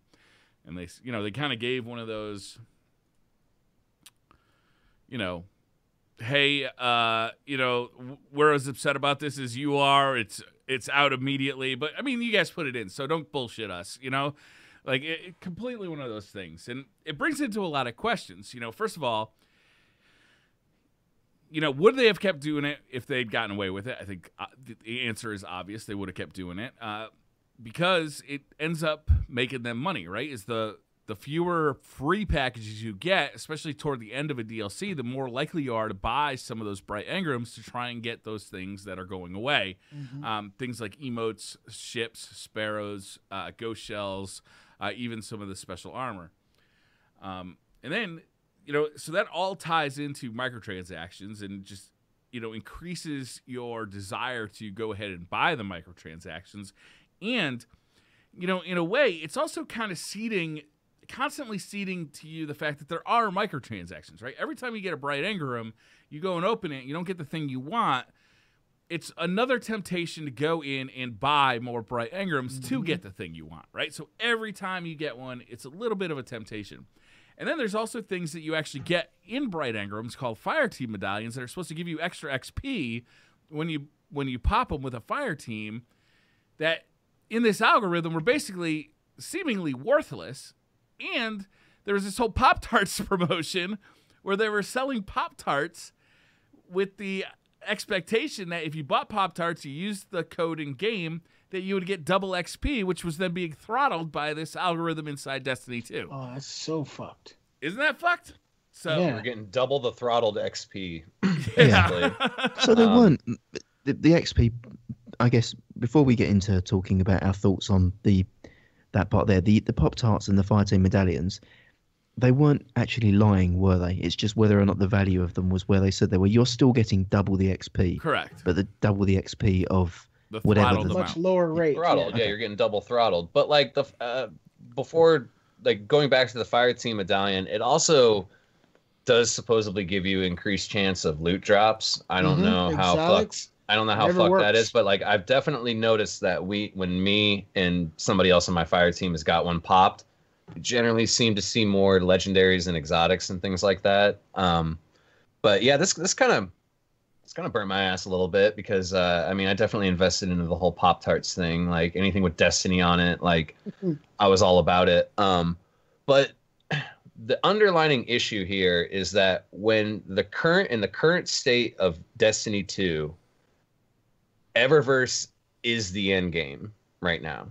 And they kind of gave one of those, hey, we're as upset about this as you are. It's it's out immediately. But I mean, you guys put it in, so don't bullshit us. Like completely one of those things, and it brings into a lot of questions. First of all, would they have kept doing it if they'd gotten away with it? I think the answer is obvious. They would have kept doing it because it ends up making them money, right? Is the fewer free packages you get, especially toward the end of a DLC, the more likely you are to buy some of those bright engrams to try and get those things that are going away. Mm-hmm. Things like emotes, ships, sparrows, ghost shells, even some of the special armor. And then, so that all ties into microtransactions and just, increases your desire to go ahead and buy the microtransactions. And, in a way, it's also kind of constantly seeding to you the fact that there are microtransactions, right? Every time you get a bright engram, you go and open it, you don't get the thing you want. It's another temptation to go in and buy more bright engrams to get the thing you want, right? So every time you get one, it's a little bit of a temptation. And then there's also things that you actually get in bright engrams called fire team medallions that are supposed to give you extra XP when you pop them with a fire team that in this algorithm were basically seemingly worthless. And there was this whole Pop-Tarts promotion where they were selling Pop-Tarts with the expectation that if you bought Pop-Tarts, you used the code in game, that you would get double XP, which was then being throttled by this algorithm inside Destiny 2. Oh, that's so fucked. Isn't that fucked? So we're getting double the throttled XP. Yeah. So they weren't the XP. I guess before we get into talking about our thoughts on that part there, the Pop-Tarts and the fire team medallions, they weren't actually lying, were they? It's just whether or not the value of them was where they said they were. You're still getting double the XP. Correct. But double the XP of the whatever the much lower rate. Throttled, yeah, you're getting double throttled. But like before, like going back to the fire team medallion, it also does supposedly give you increased chance of loot drops. I don't know how fucked. I don't know how fucked that is, but like I've definitely noticed that when me and somebody else on my fire team has got one popped, we generally seem to see more legendaries and exotics and things like that. But yeah, this kind of burnt my ass a little bit because I mean I definitely invested into the whole Pop-Tarts thing, like anything with Destiny on it, like I was all about it. But the underlining issue here is that when the current state of Destiny 2, Eververse is the end game right now.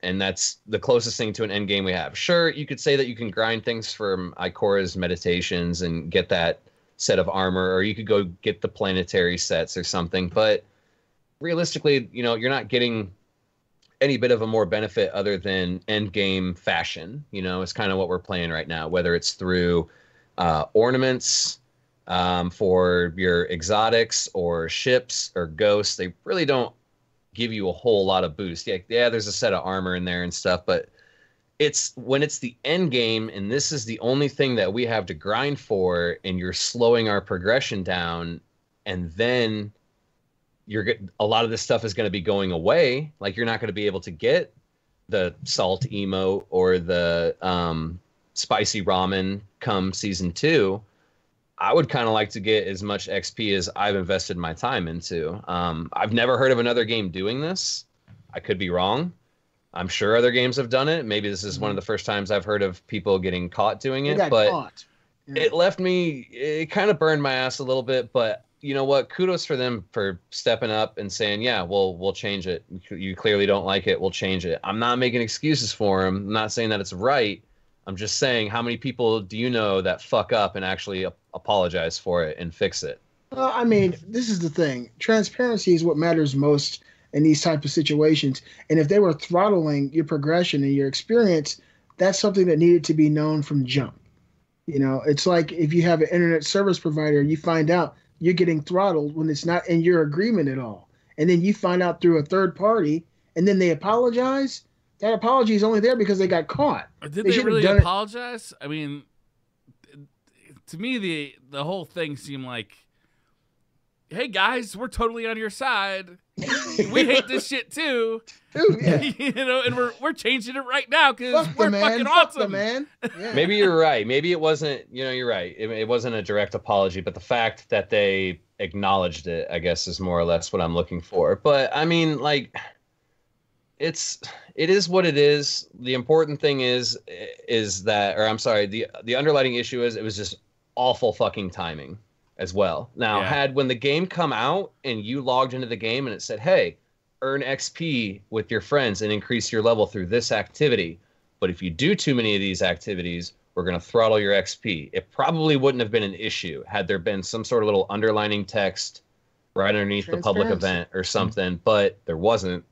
And that's the closest thing to an end game we have. Sure, you could say that you can grind things from Ikora's meditations and get that set of armor, or you could go get the planetary sets or something. But realistically, you're not getting any bit of a more benefit other than end game fashion. It's kind of what we're playing right now, whether it's through ornaments, for your exotics or ships or ghosts. They really don't give you a whole lot of boost. Yeah, there's a set of armor in there and stuff, but it's when it's the end game and this is the only thing that we have to grind for, and you're slowing our progression down, and then a lot of this stuff is going to be going away. Like you're not going to be able to get the salt emote or the spicy ramen come season 2. I would kind of like to get as much XP as I've invested my time into. I've never heard of another game doing this. I could be wrong. I'm sure other games have done it. Maybe this is one of the first times I've heard of people getting caught doing it. But it left me, it kind of burned my ass a little bit. But you know what? Kudos for them for stepping up and saying, yeah, we'll change it. You clearly don't like it. We'll change it. I'm not making excuses for them. I'm not saying that it's right. I'm just saying, how many people do you know that fuck up and actually apologize for it and fix it? I mean, this is the thing. Transparency is what matters most in these type of situations. And if they were throttling your progression and your experience, that's something that needed to be known from jump. It's like if you have an internet service provider, you find out you're getting throttled when it's not in your agreement at all. And then you find out through a third party, and then they apologize. That apology is only there because they got caught. Did they really apologize? I mean, to me, the whole thing seemed like, hey, guys, we're totally on your side. We hate this shit, too. Yeah. And we're changing it right now because we're fucking awesome. Man. Yeah. Maybe you're right. Maybe it wasn't, you're right. It wasn't a direct apology, but the fact that they acknowledged it, I guess, is more or less what I'm looking for. But I mean, like, it is what it is. The important thing is that, or I'm sorry, the underlying issue is it was just awful fucking timing as well. Now, when the game come out and you logged into the game and it said, hey, earn XP with your friends and increase your level through this activity, but if you do too many of these activities, we're going to throttle your XP. It probably wouldn't have been an issue had there been some sort of little underlining text right underneath the public event or something, but there wasn't.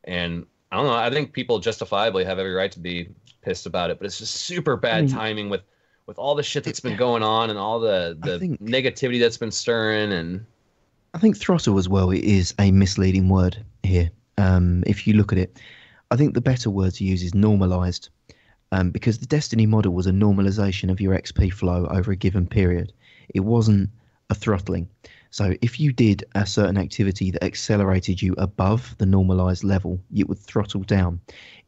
And I don't know, I think people justifiably have every right to be pissed about it, but it's just super bad timing with all the shit that's been going on and all the negativity that's been stirring. And I think throttle as well is a misleading word here. If you look at it, I think the better word to use is normalized, because the Destiny model was a normalization of your XP flow over a given period. It wasn't a throttling. So if you did a certain activity that accelerated you above the normalized level, it would throttle down.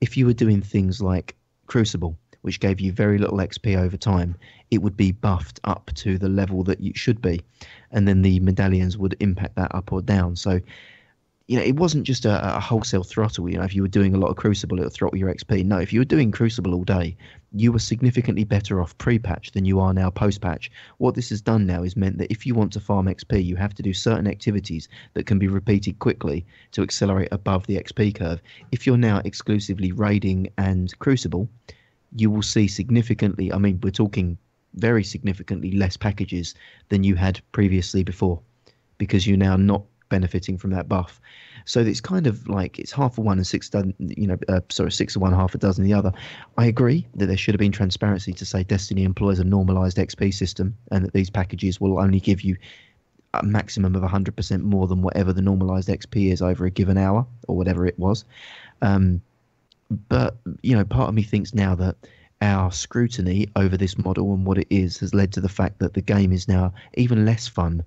If you were doing things like Crucible, which gave you very little XP over time, it would be buffed up to the level that you should be. And then the medallions would impact that up or down. So, you know, it wasn't just a wholesale throttle. You know, if you were doing a lot of Crucible, it would throttle your XP. No, if you were doing Crucible all day, you were significantly better off pre-patch than you are now post-patch. What this has done now is meant that if you want to farm XP, you have to do certain activities that can be repeated quickly to accelerate above the XP curve. If you're now exclusively raiding and Crucible, you will see significantly, I mean, we're talking very significantly less packages than you had previously before, because you're now not benefiting from that buff. So it's kind of like it's half of one and six of one, half a dozen the other. I agree that there should have been transparency to say Destiny employs a normalized XP system and that these packages will only give you a maximum of 100% more than whatever the normalized XP is over a given hour or whatever it was. But, you know, part of me thinks now that our scrutiny over this model and what it is has led to the fact that the game is now even less fun,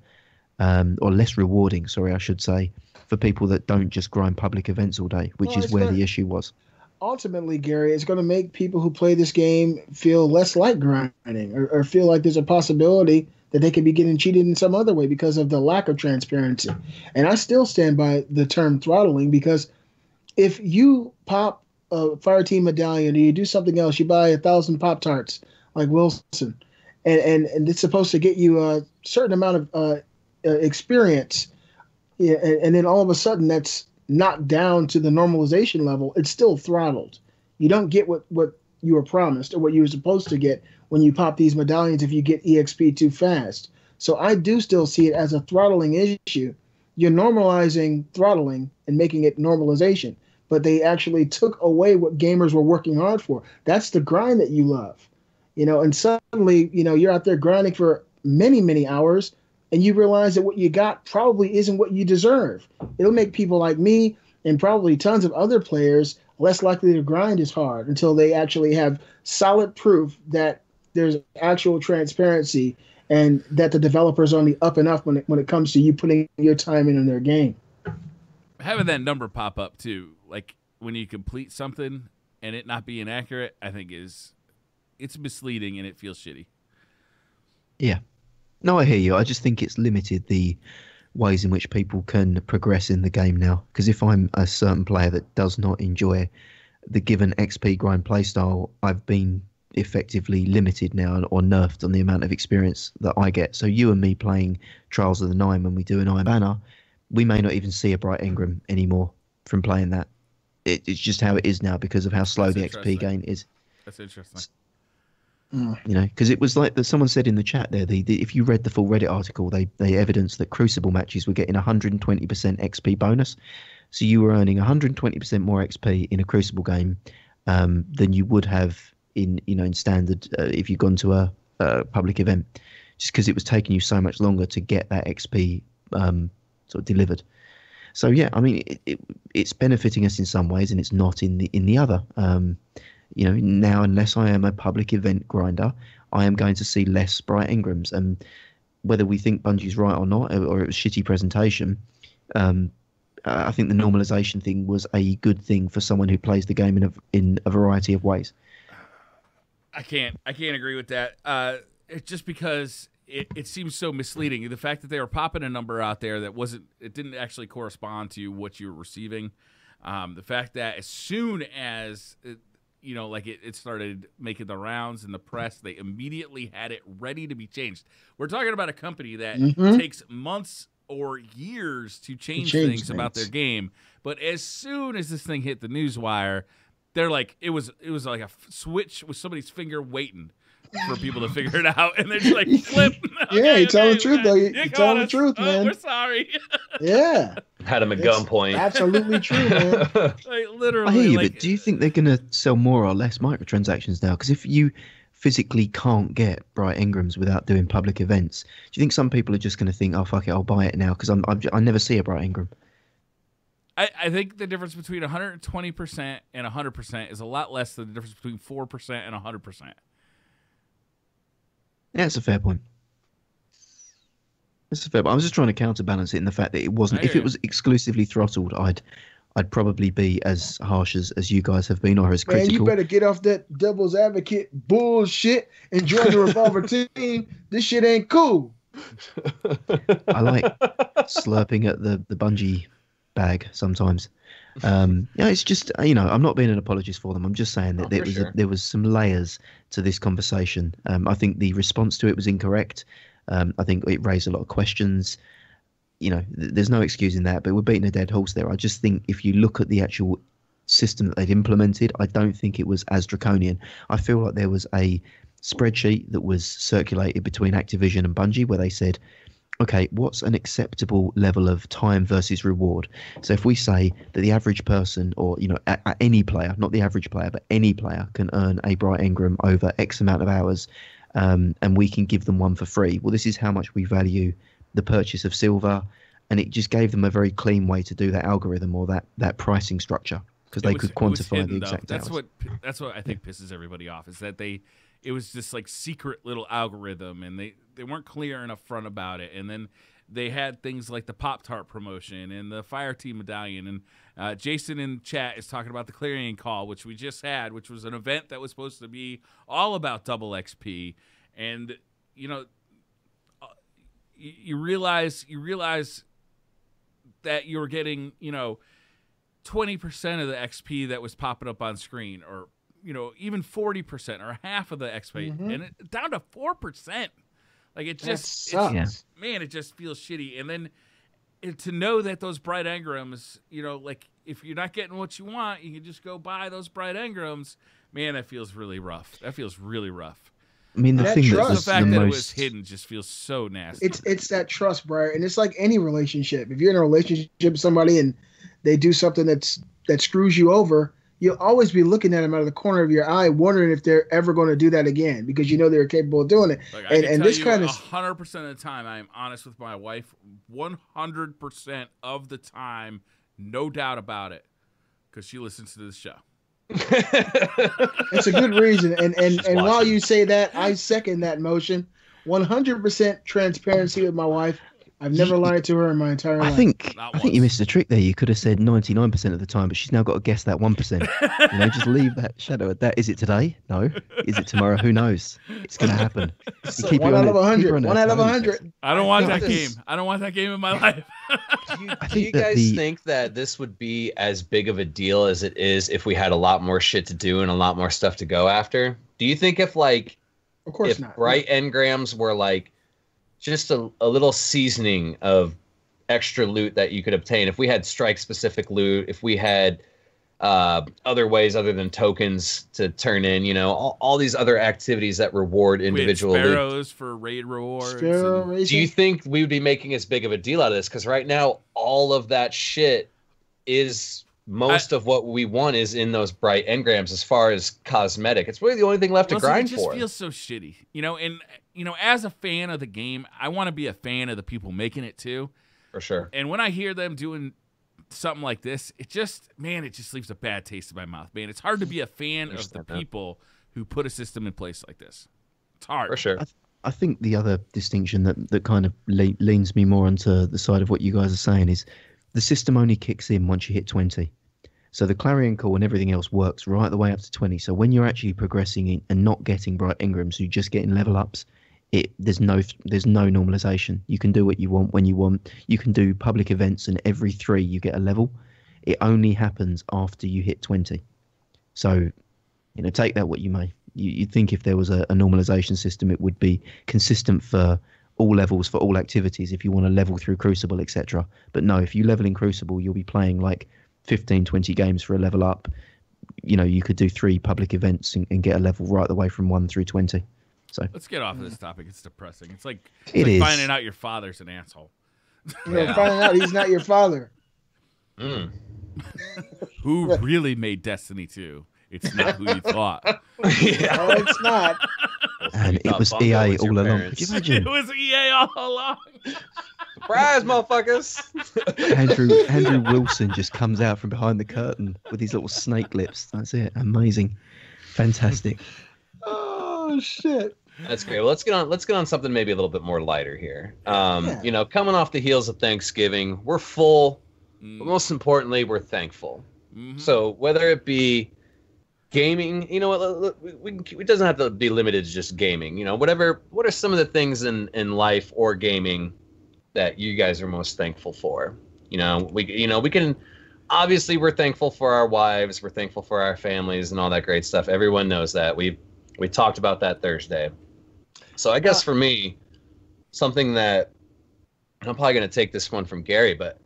or less rewarding, sorry, I should say, for people that don't just grind public events all day, which is where the issue was. Ultimately, Gary, it's going to make people who play this game feel less like grinding or feel like there's a possibility that they could be getting cheated in some other way because of the lack of transparency. And I still stand by the term throttling, because if you pop a fire team medallion or you do something else, you buy 1,000 Pop-Tarts like Wilson, and it's supposed to get you a certain amount of experience, and then all of a sudden that's knocked down to the normalization level, it's still throttled. You don't get what you were promised or what you were supposed to get when you pop these medallions if you get EXP too fast. So I do still see it as a throttling issue. You're normalizing throttling and making it normalization, but they actually took away what gamers were working hard for. That's the grind that you love, you know, and suddenly, you know, you're out there grinding for many, many hours, and you realize that what you got probably isn't what you deserve. It'll make people like me and probably tons of other players less likely to grind as hard until they actually have solid proof that there's actual transparency and that the developers are on the up and up when it comes to you putting your time in their game. Having that number pop up too, like when you complete something and it not being accurate, I think it's misleading and it feels shitty. Yeah. No, I hear you. I just think it's limited the ways in which people can progress in the game now. Because if I'm a certain player that does not enjoy the given XP grind playstyle, I've been effectively limited now or nerfed on the amount of experience that I get. So you and me playing Trials of the Nine when we do an Iron Banner, we may not even see a Bright Engram anymore from playing that. It's just how it is now because of how slow the XP gain is. That's interesting. You know, because it was like that someone said in the chat there, if you read the full Reddit article, they evidenced that Crucible matches were getting 120% XP bonus. So you were earning 120% more XP in a Crucible game than you would have in standard if you'd gone to a public event, just because it was taking you so much longer to get that XP sort of delivered. So yeah, I mean, it's benefiting us in some ways, and it's not in the other. You know, now unless I am a public event grinder, I am going to see less Bright Engrams. And whether we think Bungie's right or not, or it was shitty presentation, I think the normalization thing was a good thing for someone who plays the game in a variety of ways. I can't agree with that. It's just because it seems so misleading. The fact that they were popping a number out there that it didn't actually correspond to what you were receiving. The fact that as soon as it started making the rounds in the press, they immediately had it ready to be changed. We're talking about a company that takes months or years to change things about their game, but as soon as this thing hit the newswire, they're like, it was like a switch with somebody's finger waiting for people to figure it out, and they're just like, flip. Yeah, you tell the truth, though. You tell the truth, man. We're sorry. Yeah. Had him at gunpoint. Absolutely true, man. Like, literally. I hear you, but do you think they're going to sell more or less microtransactions now? Because if you physically can't get bright engrams without doing public events, do you think some people are just going to think, oh, fuck it, I'll buy it now because I never see a bright engram? I think the difference between 120% and 100% is a lot less than the difference between 4% and 100%. Yeah, that's a fair point. That's a fair point. I was just trying to counterbalance it in the fact that it wasn't. If it was exclusively throttled, I'd probably be as harsh as you guys have been, or as critical. Man, you better get off that devil's advocate bullshit and join the Revolver team. This shit ain't cool. I like slurping at the bungee bag sometimes. It's just, I'm not being an apologist for them. I'm just saying that there was some layers to this conversation. I think the response to it was incorrect. I think it raised a lot of questions. There's no excusing that, but we're beating a dead horse there. I just think if you look at the actual system that they'd implemented, I don't think it was as draconian. I feel like there was a spreadsheet that was circulated between Activision and Bungie where they said, okay, what's an acceptable level of time versus reward? So if we say that the average person, or any player, not the average player, but any player can earn a bright engram over X amount of hours, and we can give them one for free. Well, this is how much we value the purchase of silver, and it just gave them a very clean way to do that algorithm or that pricing structure because they could quantify the exact hours. That's what I think pisses everybody off is that it was this like secret little algorithm, and they weren't clear enough front about it. And then they had things like the Pop-Tart promotion and the Fire Team Medallion. And Jason in chat is talking about the Clarion Call, which we just had, which was an event that was supposed to be all about double XP. And, you realize that you were getting, 20% of the XP that was popping up on screen, or even 40% or half of the XP, and it down to 4%. Like it just man, it just feels shitty. And then to know that those bright engrams, like if you're not getting what you want, you can just go buy those bright engrams. Man, that feels really rough. That feels really rough. I mean, the fact that it was hidden just feels so nasty. It's that trust, Briar, and it's like any relationship. If you're in a relationship with somebody and they do something that screws you over, you'll always be looking at them out of the corner of your eye, wondering if they're ever going to do that again, because they're capable of doing it. Like, and this kind of 100% of the time, I am honest with my wife. 100% of the time, no doubt about it, because she listens to this show. It's a good reason, and while you say that, I second that motion. 100% transparency with my wife. I've never lied to her in my entire life. I think you missed a trick there. You could have said 99% of the time, but she's now got to guess that 1%. Just leave that shadow at that. Is it today? No. Is it tomorrow? Who knows? It's going to happen. Keep 1 out of 100. 1 out of 100. I don't want that game. I don't want that game in my life. Do you guys think that this would be as big of a deal as it is if we had a lot more shit to do and a lot more stuff to go after? Do you think if of course not. bright engrams were just a little seasoning of extra loot that you could obtain, if we had strike-specific loot, if we had other ways other than tokens to turn in, all these other activities that reward individual loot. Sparrows for raid rewards. Do you think we would be making as big of a deal out of this? Because right now, all of that shit is... Most of what we want is in those bright engrams as far as cosmetic. It's really the only thing left to grind for. It just feels so shitty. And as a fan of the game, I want to be a fan of the people making it too. For sure. And when I hear them doing something like this, it just leaves a bad taste in my mouth, man. It's hard to be a fan of the people who put a system in place like this. It's hard. For sure. I think the other distinction that kind of leans me more onto the side of what you guys are saying is the system only kicks in once you hit 20. So the Clarion Call and everything else works right the way up to 20. So when you're actually progressing and not getting bright engrams, you're just getting level ups, there's no normalization. You can do what you want when you want. You can do public events, and every 3 you get a level. It only happens after you hit 20. So, take that what you may. You'd think if there was a normalization system, it would be consistent for all levels, for all activities, if you want to level through Crucible, etc. But no, if you level in Crucible, you'll be playing like 15, 20 games for a level up. You could do 3 public events and get a level right the way from 1 through 20. So let's get off of this topic. It's depressing. It's like finding out your father's an asshole. Finding out he's not your father. Who really made Destiny 2? It's not who you thought. No, it's not. And it was EA all along. Could you imagine? It was EA all along. Surprise, motherfuckers! Andrew Wilson just comes out from behind the curtain with his little snake lips. That's it. Amazing. Fantastic. Oh shit. That's great. Well, let's get on something maybe a little bit more lighter here. Coming off the heels of Thanksgiving, we're full, but most importantly, we're thankful. Mm-hmm. So whether it be gaming, it doesn't have to be limited to just gaming. What are some of the things in life or gaming that you guys are most thankful for? We can, obviously we're thankful for our wives, we're thankful for our families and all that great stuff. Everyone knows that. We talked about that Thursday. So I guess for me, something that I'm probably going to take this one from Gary, but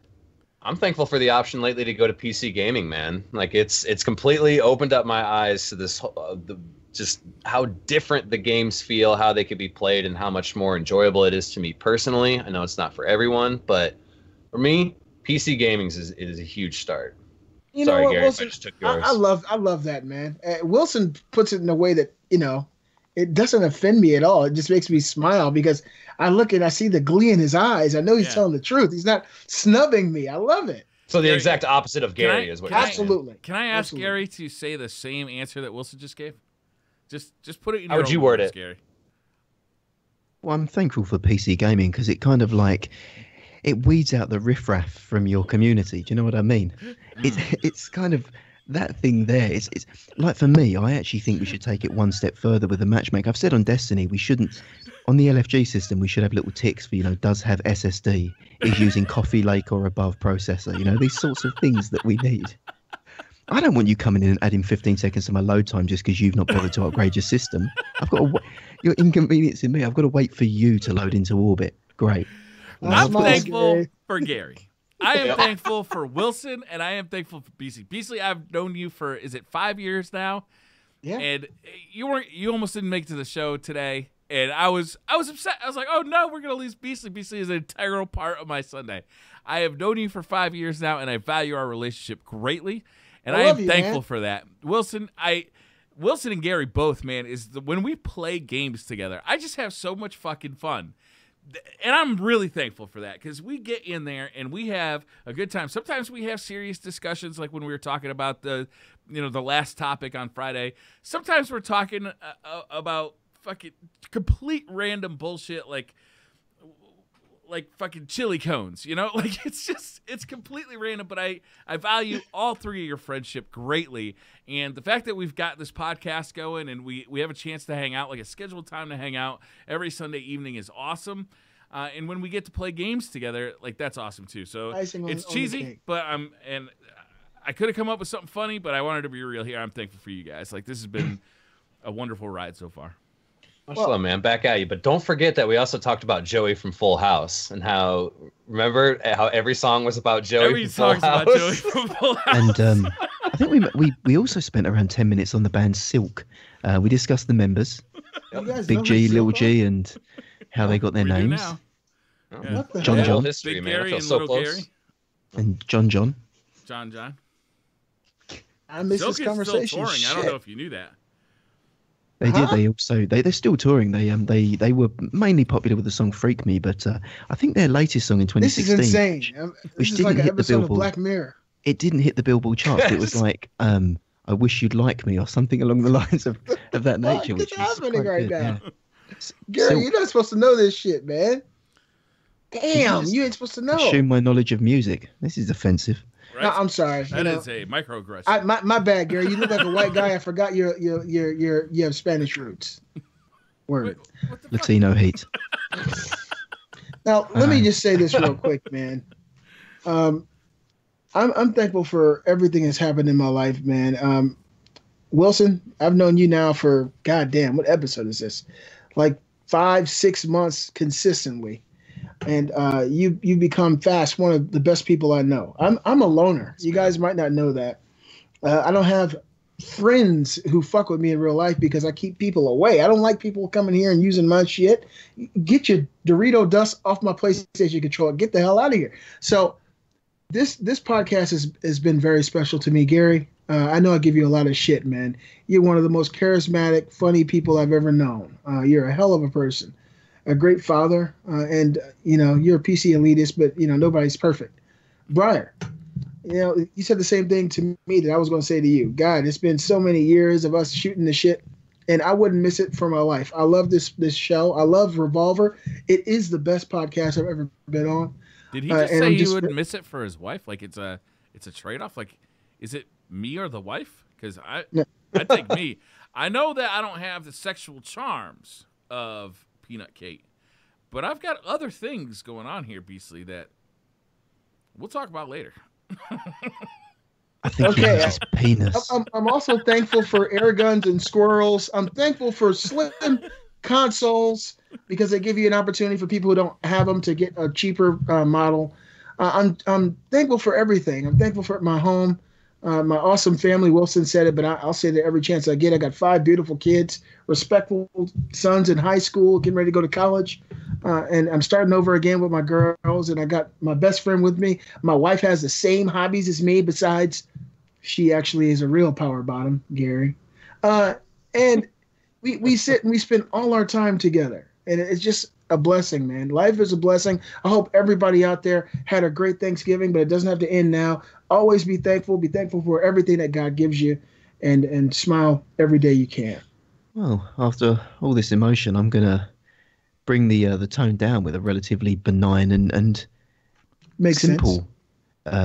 I'm thankful for the option lately to go to PC gaming, man. Like it's completely opened up my eyes to this, just how different the games feel, how they could be played, and how much more enjoyable it is to me personally. I know it's not for everyone, but for me, PC gaming is a huge start. Sorry, Gary, Wilson, I just took yours. I love that, man. Wilson puts it in a way that it doesn't offend me at all. It just makes me smile because I look and I see the glee in his eyes. I know he's telling the truth. He's not snubbing me. I love it. So the exact opposite of Gary is what you're saying. Absolutely. Can I ask Gary to say the same answer that Wilson just gave? Just put it in How your would you own word words, it? Gary. Well, I'm thankful for PC gaming because it kind of it weeds out the riffraff from your community. Do you know what I mean? It's kind of that thing there. It's like, for me, I actually think we should take it one step further with the matchmaking. I've said on Destiny we shouldn't, on the LFG system, we should have little ticks for, does have SSD, is using Coffee Lake or above processor, these sorts of things that we need. I don't want you coming in and adding 15 seconds to my load time just because you've not bothered to upgrade your system. You're inconveniencing me. I've got to wait for you to load into orbit. Great. I'm thankful for Gary. I am thankful for Wilson, and I am thankful for Beastley. Beastley, I've known you for, is it 5 years now? Yeah. And you almost didn't make it to the show today, and I was upset. I was like, oh no, we're gonna lose Beastley. Beastley is an integral part of my Sunday. I have known you for 5 years now, and I value our relationship greatly, and I am thankful for that. Wilson and Gary both, man, when we play games together, I just have so much fucking fun. And I'm really thankful for that because we get in there and we have a good time. Sometimes we have serious discussions, like when we were talking about the last topic on Friday. Sometimes we're talking about fucking complete random bullshit, like fucking chili cones, like it's completely random, but I value all 3 of your friendship greatly. And the fact that we've got this podcast going and we have a chance to hang out, like a scheduled time to hang out every Sunday evening, is awesome. And when we get to play games together, like, that's awesome too. So it's cheesy, but I could have come up with something funny, but I wanted to be real here. I'm thankful for you guys. Like, this has been a wonderful ride so far. Well, man, back at you. But don't forget that we also talked about Joey from Full House and remember how every song was about Joey from Full House? About Joey from Full House. And I think we also spent around 10 minutes on the band Silk. We discussed the members, Big G, Little G, and how they got their names. Yeah. John. History, Big man. Gary I feel and so Little close. Gary. And John. I miss Silk this is conversation. still touring. I don't know if you knew that. They did. They're still touring. They were mainly popular with the song "Freak Me," but I think their latest song in 2016, this is insane. which This is didn't like an hit the episode of Billboard. Black Mirror. It didn't hit the Billboard charts. It was like "I Wish You'd Like Me" or something along the lines of that nature. What's which is happening quite right good, now? yeah. Gary, So- you're not supposed to know this shit, man. Damn, you ain't supposed to know. Assume my knowledge of music. This is offensive. Right? No, I'm sorry. That is a microaggression. My bad, Gary. You look like a white guy. I forgot you have Spanish roots. Word. What the fuck? Latino heat. Now, let me just say this real quick, man. I'm thankful for everything that's happened in my life, man. Wilson, I've known you now for goddamn, what episode is this? Like 5-6 months consistently, and you become fast one of the best people I know. I'm a loner. You guys might not know that. I don't have friends who fuck with me in real life because I keep people away. I don't like people coming here and using my shit. Get your Dorito dust off my PlayStation controller. Get the hell out of here. So this podcast has been very special to me, Gary. I know I give you a lot of shit, man. You're one of the most charismatic, funny people I've ever known. You're a hell of a person, a great father, and you're a PC elitist, but nobody's perfect. Briar, you said the same thing to me that I was going to say to you. God, it's been so many years of us shooting the shit, and I wouldn't miss it for my life. I love this show. I love Revolver. It is the best podcast I've ever been on. Did he just say he would miss it for his wife? Like it's a trade-off? Like, is it me or the wife? Because I take me. I know that I don't have the sexual charms of Peanut Kate, but I've got other things going on here, Beastly, that we'll talk about later. I think it's penis. I'm also thankful for air guns and squirrels. I'm thankful for slim consoles because they give you an opportunity for people who don't have them to get a cheaper model. I'm thankful for everything. I'm thankful for my home, my awesome family. Wilson said it, but I'll say that every chance I get. I got 5 beautiful kids, respectful sons in high school, getting ready to go to college. And I'm starting over again with my girls, and I got my best friend with me. My wife has the same hobbies as me, besides she actually is a real power bottom, Gary. And we sit and we spend all our time together, and it's just a blessing, man. Life is a blessing. I hope everybody out there had a great Thanksgiving, but it doesn't have to end now. Always be thankful. Be thankful for everything that God gives you, and smile every day you can. Well, after all this emotion, I'm gonna bring the tone down with a relatively benign and simple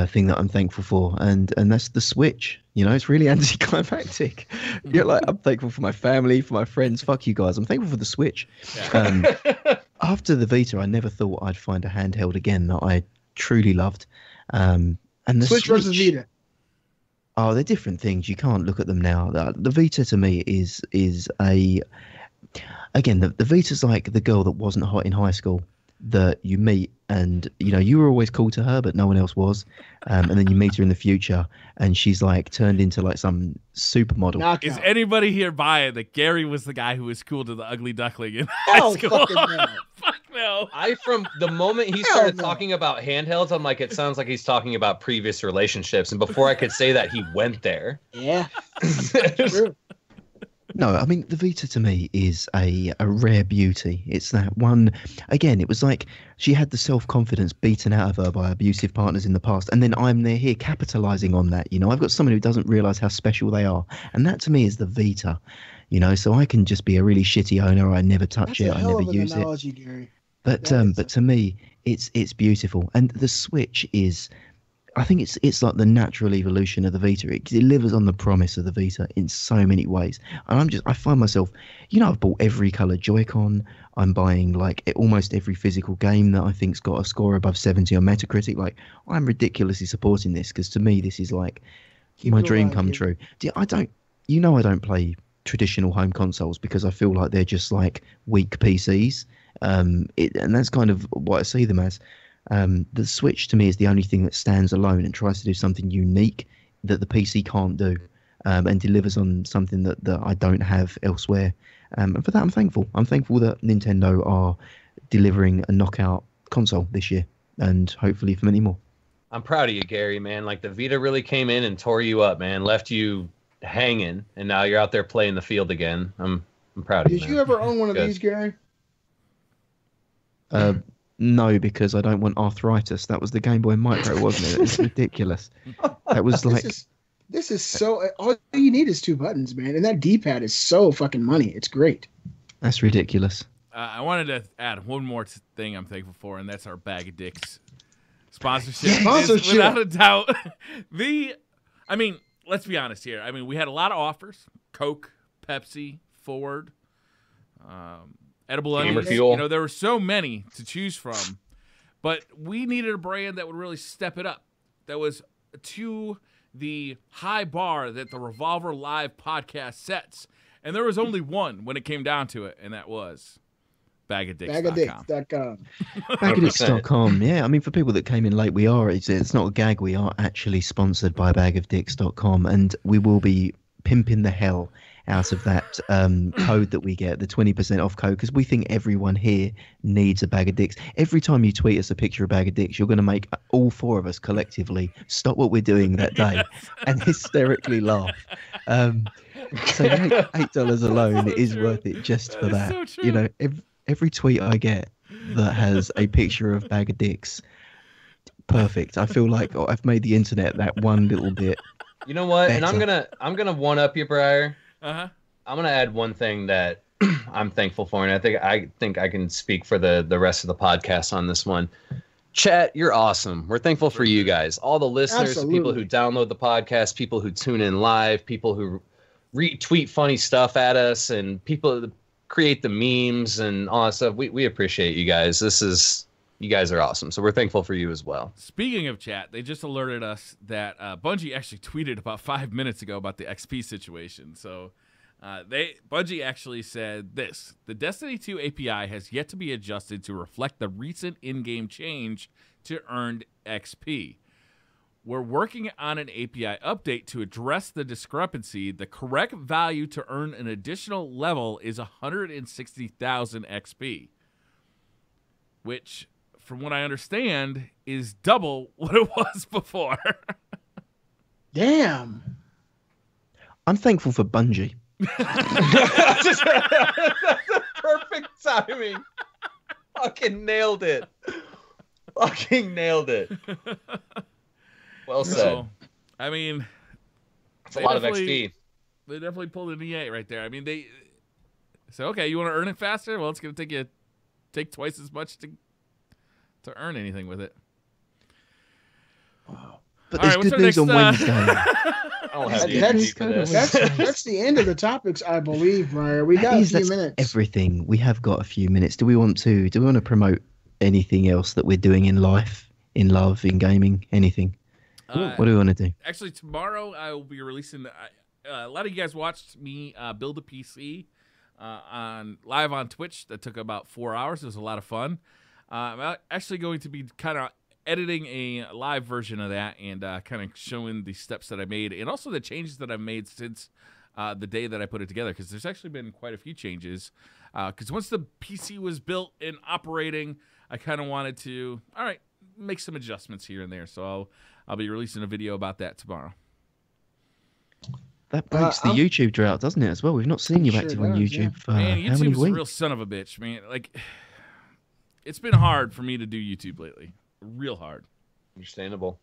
thing that I'm thankful for, and that's the Switch. It's really anticlimactic. I'm thankful for my family, for my friends. Fuck you guys. I'm thankful for the Switch. After the Vita, I never thought I'd find a handheld again that I truly loved. And the Switch versus Vita. Oh, they're different things. You can't look at them now. The Vita to me is a... Again, the Vita's like the girl that wasn't hot in high school that you meet, and you were always cool to her, but no one else was. And then you meet her in the future, and she's like turned into like some supermodel. Knockout. Is anybody here buying that Gary was the guy who was cool to the ugly duckling in high school? Fuck no. From the moment he started talking about handhelds, I'm like, it sounds like he's talking about previous relationships. And before I could say that, he went there. Yeah. True. No, I mean, the Vita to me is a rare beauty. It's that one, again, it was like she had the self-confidence beaten out of her by abusive partners in the past, and then I'm there here capitalizing on that. I've got someone who doesn't realize how special they are, and that to me is the Vita. So I can just be a really shitty owner. I never touch it. I never use it. Gary. But to me, it's beautiful, and the Switch is... I think it's like the natural evolution of the Vita. It delivers on the promise of the Vita in so many ways. And I find myself, I've bought every colour Joy-Con. I'm buying like almost every physical game that I think's got a score above 70 on Metacritic. Like, I'm ridiculously supporting this because to me this is like my dream come true. I don't play traditional home consoles because I feel like they're just like weak PCs. And that's kind of what I see them as. The Switch to me is the only thing that stands alone and tries to do something unique that the PC can't do, and delivers on something that I don't have elsewhere. And for that, I'm thankful. I'm thankful that Nintendo are delivering a knockout console this year, and hopefully for many more. I'm proud of you, Gary, man. Like, the Vita really came in and tore you up, man. Left you hanging, and now you're out there playing the field again. I'm proud of you, Did you ever own one of these, Gary? No, because I don't want arthritis. That was the Game Boy Micro, wasn't it? It's ridiculous. That was like... This is so... All you need is 2 buttons, man. And that D-pad is so fucking money. It's great. That's ridiculous. I wanted to add one more thing I'm thankful for, and that's our Bag of Dicks sponsorship. Sponsorship. Without a doubt. Let's be honest here. We had a lot of offers. Coke, Pepsi, Ford, edible Gamer onions. fuel. You know, there were so many to choose from, but we needed a brand that would really step it up. That was to the high bar that the Revolver Live podcast sets. And there was only one when it came down to it, and that was bagadicks.com. Bagadicks.com. Bagadicks.com. Yeah, I mean, for people that came in late, it's not a gag. We are actually sponsored by bagofdicks.com, and we will be pimping the hell out of that code that we get, the 20% off code, because we think everyone here needs a bag of dicks. Every time you tweet us a picture of a bag of dicks, you're going to make all four of us collectively stop what we're doing that day and hysterically laugh. So $8 alone is worth it just for that. So you know, every tweet I get that has a picture of bag of dicks, perfect. I feel like I've made the internet that one little bit. You know what? better. And I'm gonna one up you, Briar. Uh-huh. I'm gonna add one thing that I'm thankful for, and I think I can speak for the rest of the podcast on this one. Chat, you're awesome. We're thankful for you guys, all the listeners, Absolutely. people who download the podcast, people who tune in live, people who retweet funny stuff at us, and people that create the memes and all that stuff. We appreciate you guys. You guys are awesome. So we're thankful for you as well. Speaking of chat, they just alerted us that Bungie actually tweeted about 5 minutes ago about the XP situation. So Bungie actually said this: the Destiny 2 API has yet to be adjusted to reflect the recent in-game change to earned XP. We're working on an API update to address the discrepancy. The correct value to earn an additional level is 160,000 XP, which, from what I understand, is double what it was before. Damn. I'm thankful for Bungie. That's perfect timing. Fucking nailed it. Well said. So, I mean, It's a lot of XP. They definitely pulled an E8 right there. I mean, they said, okay, you want to earn it faster? Well, it's going to take twice as much to earn anything with it. Wow. But All there's right, what's good our next, next, on Wednesday. I don't have the That's- energy for this. That's the end of the topics, I believe, Briar. We got a few That's minutes. everything. We have got a few minutes. Do we want to promote anything else that we're doing in life, in love, in gaming, anything? What do we want to do? Actually, tomorrow I will be releasing. A lot of you guys watched me build a PC live on Twitch. That took about 4 hours. It was a lot of fun. I'm actually going to be kind of editing a live version of that and kind of showing the steps that I made and also the changes that I've made since the day that I put it together, because there's actually been quite a few changes. Because once the PC was built and operating, I kind of wanted to, all right, make some adjustments here and there. So I'll be releasing a video about that tomorrow. That breaks the YouTube drought, doesn't it, as well? We've not seen you Sure active on does, YouTube for Man, how many YouTube's a weeks? real son of a bitch, man. Like, it's been hard for me to do YouTube lately. Real hard. Understandable.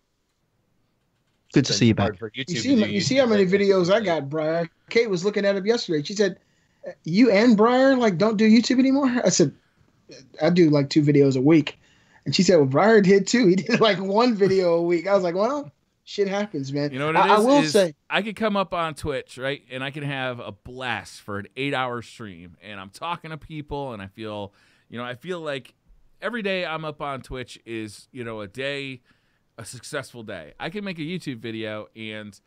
Good to see you back. Hard for YouTube You to see, do you see YouTube how many lately. videos I got, Briar. Kate was looking at them yesterday. She said, "You and Briar don't do YouTube anymore." I said, "I do 2 videos a week," and she said, "Well, Briar did too. He did 1 video a week." I was like, "Well, shit happens, man." You know what it is? I will is say, I could come up on Twitch, right, and I can have a blast for an 8-hour stream, and I'm talking to people, and I feel like every day I'm up on Twitch is, a successful day. I can make a YouTube video, and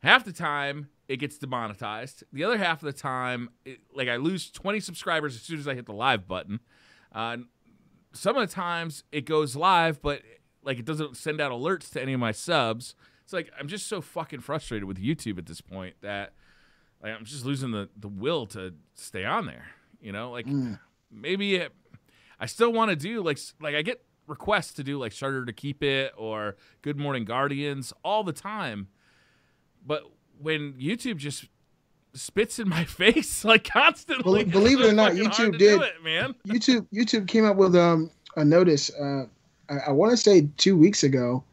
half the time it gets demonetized. The other half of the time, I lose 20 subscribers as soon as I hit the live button. Some of the times it goes live, but it doesn't send out alerts to any of my subs. It's I'm just so fucking frustrated with YouTube at this point that I'm just losing the will to stay on there. Maybe I still want to do I get requests to do Shudder to Keep It or Good Morning Guardians all the time, but when YouTube just spits in my face constantly, believe it or not, it's fucking hard YouTube to did. do it, man. YouTube came up with a notice. I want to say 2 weeks ago,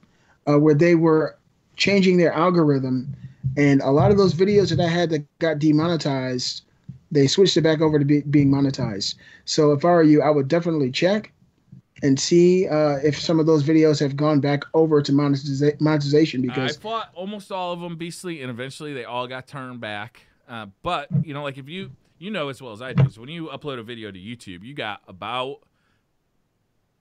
where they were changing their algorithm, and a lot of those videos that I had that got demonetized, they switched it back over to being monetized. So if I were you, I would definitely check and see if some of those videos have gone back over to monetization. Because I fought almost all of them, Beastly, and eventually they all got turned back. But if you you know as well as I do, is when you upload a video to YouTube, you got about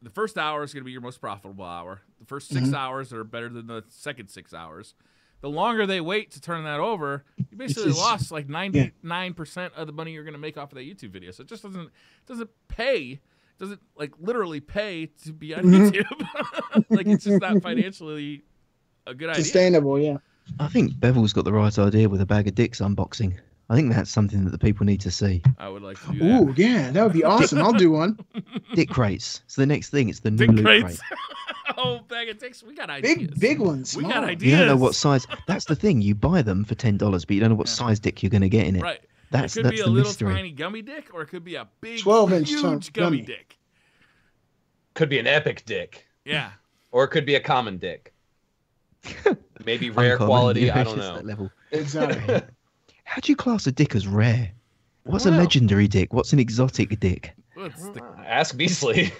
the first hour is going to be your most profitable hour. The first 6 hours are better than the second 6 hours. The longer they wait to turn that over, you basically lost like 99% of the money you're going to make off of that YouTube video. So it just doesn't pay. Doesn't like literally pay to be on YouTube. Like it's just not financially a good idea. Sustainable, yeah. I think Bevel's got the right idea with a bag of dicks unboxing. I think that's something that the people need to see. I would like to do that. Ooh, yeah, that would be awesome. I'll do one. Dick crates. So the next thing, it's the new Dick loot crates. crate. Oh, bag of dicks. We got ideas. Big ones. We got small. ideas. You don't know what size. That's the thing. You buy them for $10, but you don't know what size dick you're going to get in it. Right. That's it could be a the little mystery. tiny gummy dick, or it could be a big, 12-inch huge gummy gummy. dick. Could be an epic dick, Yeah. or it could be a common dick. Maybe rare Uncommon, quality. yeah, I it's don't just know. that level. Exactly. How do you class a dick as rare? What's a Wow. legendary dick? What's an exotic dick? What's the... Ask Beasley.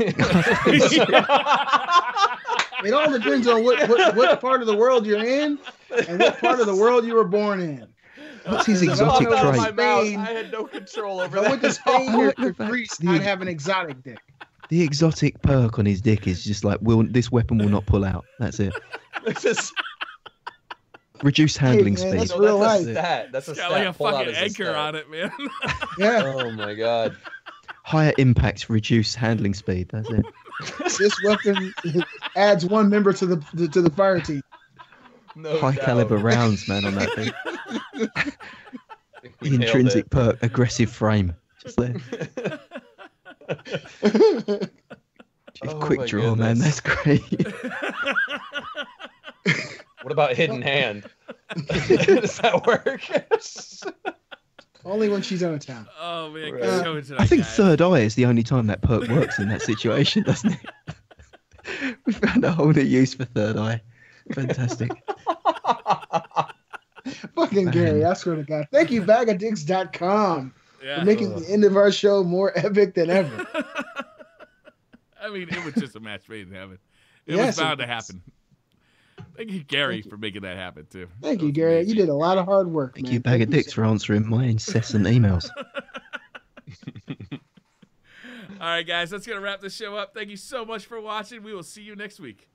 It all depends on what part of the world you're in and what part of the world you were born in. What's his If I exotic go to trait? my mouth. Spain- I had no control If over I went to that. Spain or Oh, Greece, the- I'd have an exotic dick. The exotic perk on his dick is just like, this weapon will not pull out. That's it. It's just, Reduce handling Hey, man, speed. that's no, real that's a life. stat. That's a It's stat. got like a Pull out fucking is a anchor stat. on it, man. Yeah. Oh my god. Higher impact, reduce handling speed. That's it. This weapon adds one member to the fire team. No High doubt. caliber rounds, man, on that thing. We The nailed intrinsic it. perk, aggressive frame. Just there. Oh Quick my draw, man. goodness. That's great. What about hidden hand? Does that work? Only when she's out of town. Oh, man. Right. Good showing tonight, I think guys. third eye is the only time that perk works in that situation, doesn't it? We found a whole new use for third eye. Fantastic. Fucking Man. Gary, I swear to God. Thank you, bagadicks.com, Yeah. for making the end of our show more epic than ever. I mean, it was just a match made in heaven. It Yes, was bound it to happen. Thank you, Gary, for making that happen, too. Thank That you, was Gary. amazing. You did a lot of hard work, Thank man. you, Bag of Dicks, so for answering my incessant emails. All right, guys, that's going to wrap this show up. Thank you so much for watching. We will see you next week.